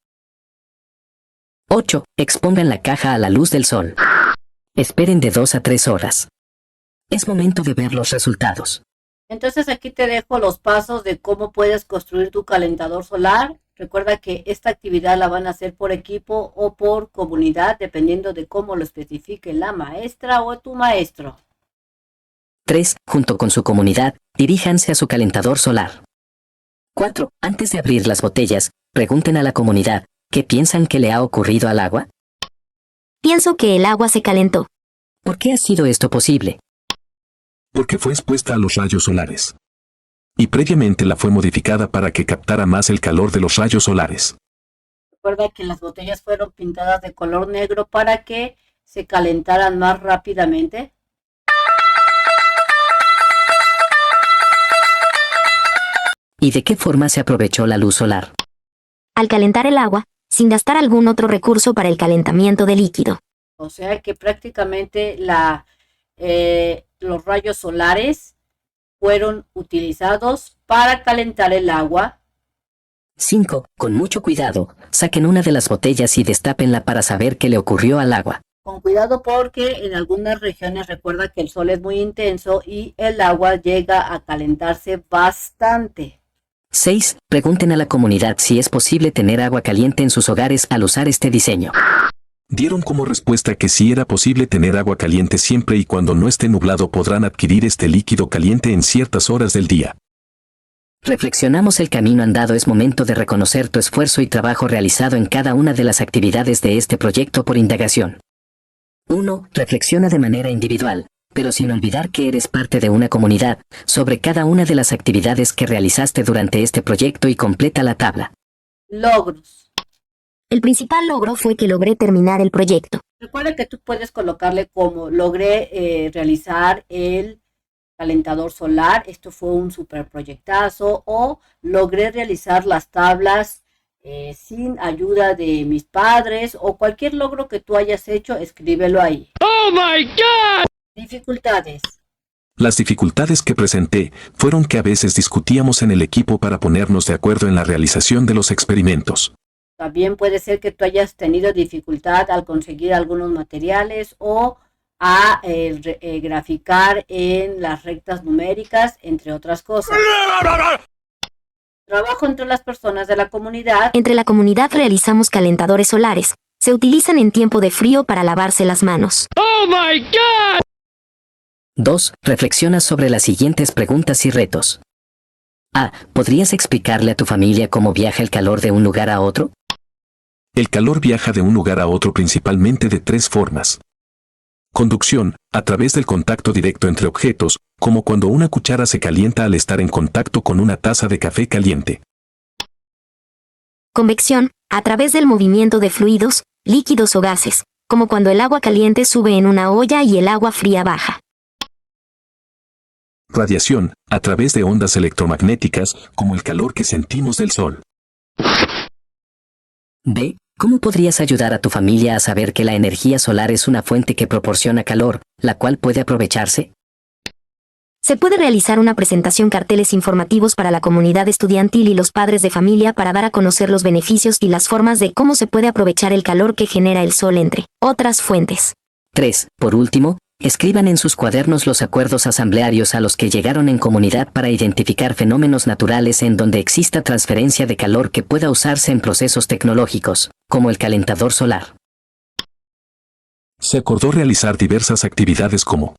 [SPEAKER 2] 8. Expongan la caja a la luz del sol. Esperen de 2 a 3 horas. Es momento de ver los resultados.
[SPEAKER 1] Entonces aquí te dejo los pasos de cómo puedes construir tu calentador solar. Recuerda que esta actividad la van a hacer por equipo o por comunidad, dependiendo de cómo lo especifique la maestra o tu maestro.
[SPEAKER 2] 3. Junto con su comunidad, diríjanse a su calentador solar. 4. Antes de abrir las botellas, pregunten a la comunidad, ¿qué piensan que le ha ocurrido al agua?
[SPEAKER 5] Pienso que el agua se calentó.
[SPEAKER 2] ¿Por qué ha sido esto posible?
[SPEAKER 3] Porque fue expuesta a los rayos solares. Y previamente la fue modificada para que captara más el calor de los rayos solares.
[SPEAKER 1] Recuerda que las botellas fueron pintadas de color negro para que se calentaran más rápidamente.
[SPEAKER 2] ¿Y de qué forma se aprovechó la luz solar?
[SPEAKER 5] Al calentar el agua, sin gastar algún otro recurso para el calentamiento del líquido.
[SPEAKER 1] O sea que prácticamente los rayos solares fueron utilizados para calentar el agua.
[SPEAKER 2] 5. Con mucho cuidado, saquen una de las botellas y destápenla para saber qué le ocurrió al agua.
[SPEAKER 1] Con cuidado porque en algunas regiones recuerda que el sol es muy intenso y el agua llega a calentarse bastante.
[SPEAKER 2] 6. Pregunten a la comunidad si es posible tener agua caliente en sus hogares al usar este diseño.
[SPEAKER 3] Dieron como respuesta que sí era posible tener agua caliente siempre y cuando no esté nublado podrán adquirir este líquido caliente en ciertas horas del día.
[SPEAKER 2] Reflexionamos el camino andado. Es momento de reconocer tu esfuerzo y trabajo realizado en cada una de las actividades de este proyecto por indagación. 1. Reflexiona de manera individual, pero sin olvidar que eres parte de una comunidad, sobre cada una de las actividades que realizaste durante este proyecto y completa la tabla.
[SPEAKER 1] Logros.
[SPEAKER 5] El principal logro fue que logré terminar el proyecto.
[SPEAKER 1] Recuerda que tú puedes colocarle como logré realizar el calentador solar, esto fue un super proyectazo, o logré realizar las tablas sin ayuda de mis padres, o cualquier logro que tú hayas hecho, escríbelo ahí.
[SPEAKER 4] ¡Oh, my God!
[SPEAKER 1] Dificultades.
[SPEAKER 3] Las dificultades que presenté fueron que a veces discutíamos en el equipo para ponernos de acuerdo en la realización de los experimentos.
[SPEAKER 1] También puede ser que tú hayas tenido dificultad al conseguir algunos materiales o a graficar en las rectas numéricas, entre otras cosas. Trabajo entre las personas de la comunidad.
[SPEAKER 5] Entre la comunidad realizamos calentadores solares. Se utilizan en tiempo de frío para lavarse las manos.
[SPEAKER 4] ¡Oh, my God!
[SPEAKER 2] 2. Reflexiona sobre las siguientes preguntas y retos. A. ¿Podrías explicarle a tu familia cómo viaja el calor de un lugar a otro?
[SPEAKER 3] El calor viaja de un lugar a otro principalmente de 3 formas. Conducción, a través del contacto directo entre objetos, como cuando una cuchara se calienta al estar en contacto con una taza de café caliente.
[SPEAKER 5] Convección, a través del movimiento de fluidos, líquidos o gases, como cuando el agua caliente sube en una olla y el agua fría baja.
[SPEAKER 3] radiación, a través de ondas electromagnéticas, como el calor que sentimos del sol.
[SPEAKER 2] B. ¿Cómo podrías ayudar a tu familia a saber que la energía solar es una fuente que proporciona calor, la cual puede aprovecharse?
[SPEAKER 5] Se puede realizar una presentación carteles informativos para la comunidad estudiantil y los padres de familia para dar a conocer los beneficios y las formas de cómo se puede aprovechar el calor que genera el sol entre otras fuentes.
[SPEAKER 2] 3. Por último, escriban en sus cuadernos los acuerdos asamblearios a los que llegaron en comunidad para identificar fenómenos naturales en donde exista transferencia de calor que pueda usarse en procesos tecnológicos, como el calentador solar.
[SPEAKER 3] Se acordó realizar diversas actividades como: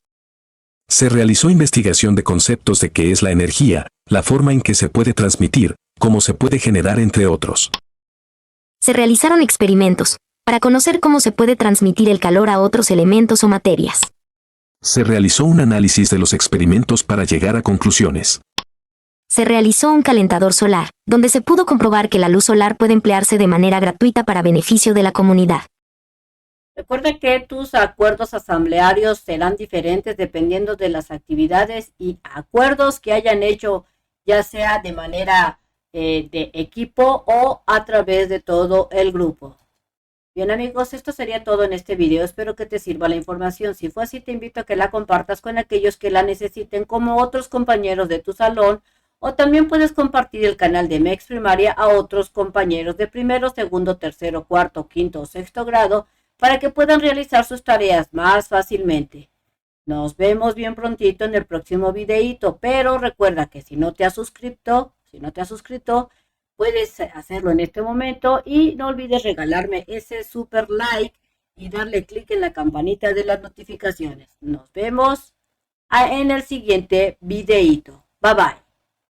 [SPEAKER 3] se realizó investigación de conceptos de qué es la energía, la forma en que se puede transmitir, cómo se puede generar, entre otros.
[SPEAKER 5] Se realizaron experimentos para conocer cómo se puede transmitir el calor a otros elementos o materias.
[SPEAKER 3] Se realizó un análisis de los experimentos para llegar a conclusiones.
[SPEAKER 5] Se realizó un calentador solar, donde se pudo comprobar que la luz solar puede emplearse de manera gratuita para beneficio de la comunidad.
[SPEAKER 1] Recuerda que tus acuerdos asamblearios serán diferentes dependiendo de las actividades y acuerdos que hayan hecho, ya sea de manera de equipo o a través de todo el grupo. Bien amigos, esto sería todo en este video. Espero que te sirva la información. Si fue así, te invito a que la compartas con aquellos que la necesiten, como otros compañeros de tu salón, o también puedes compartir el canal de MEX Primaria a otros compañeros de primero, segundo, tercero, cuarto, quinto o sexto grado, para que puedan realizar sus tareas más fácilmente. Nos vemos bien prontito en el próximo videíto, pero recuerda que si no te has suscrito, puedes hacerlo en este momento y no olvides regalarme ese super like y darle clic en la campanita de las notificaciones. Nos vemos en el siguiente videíto. Bye bye.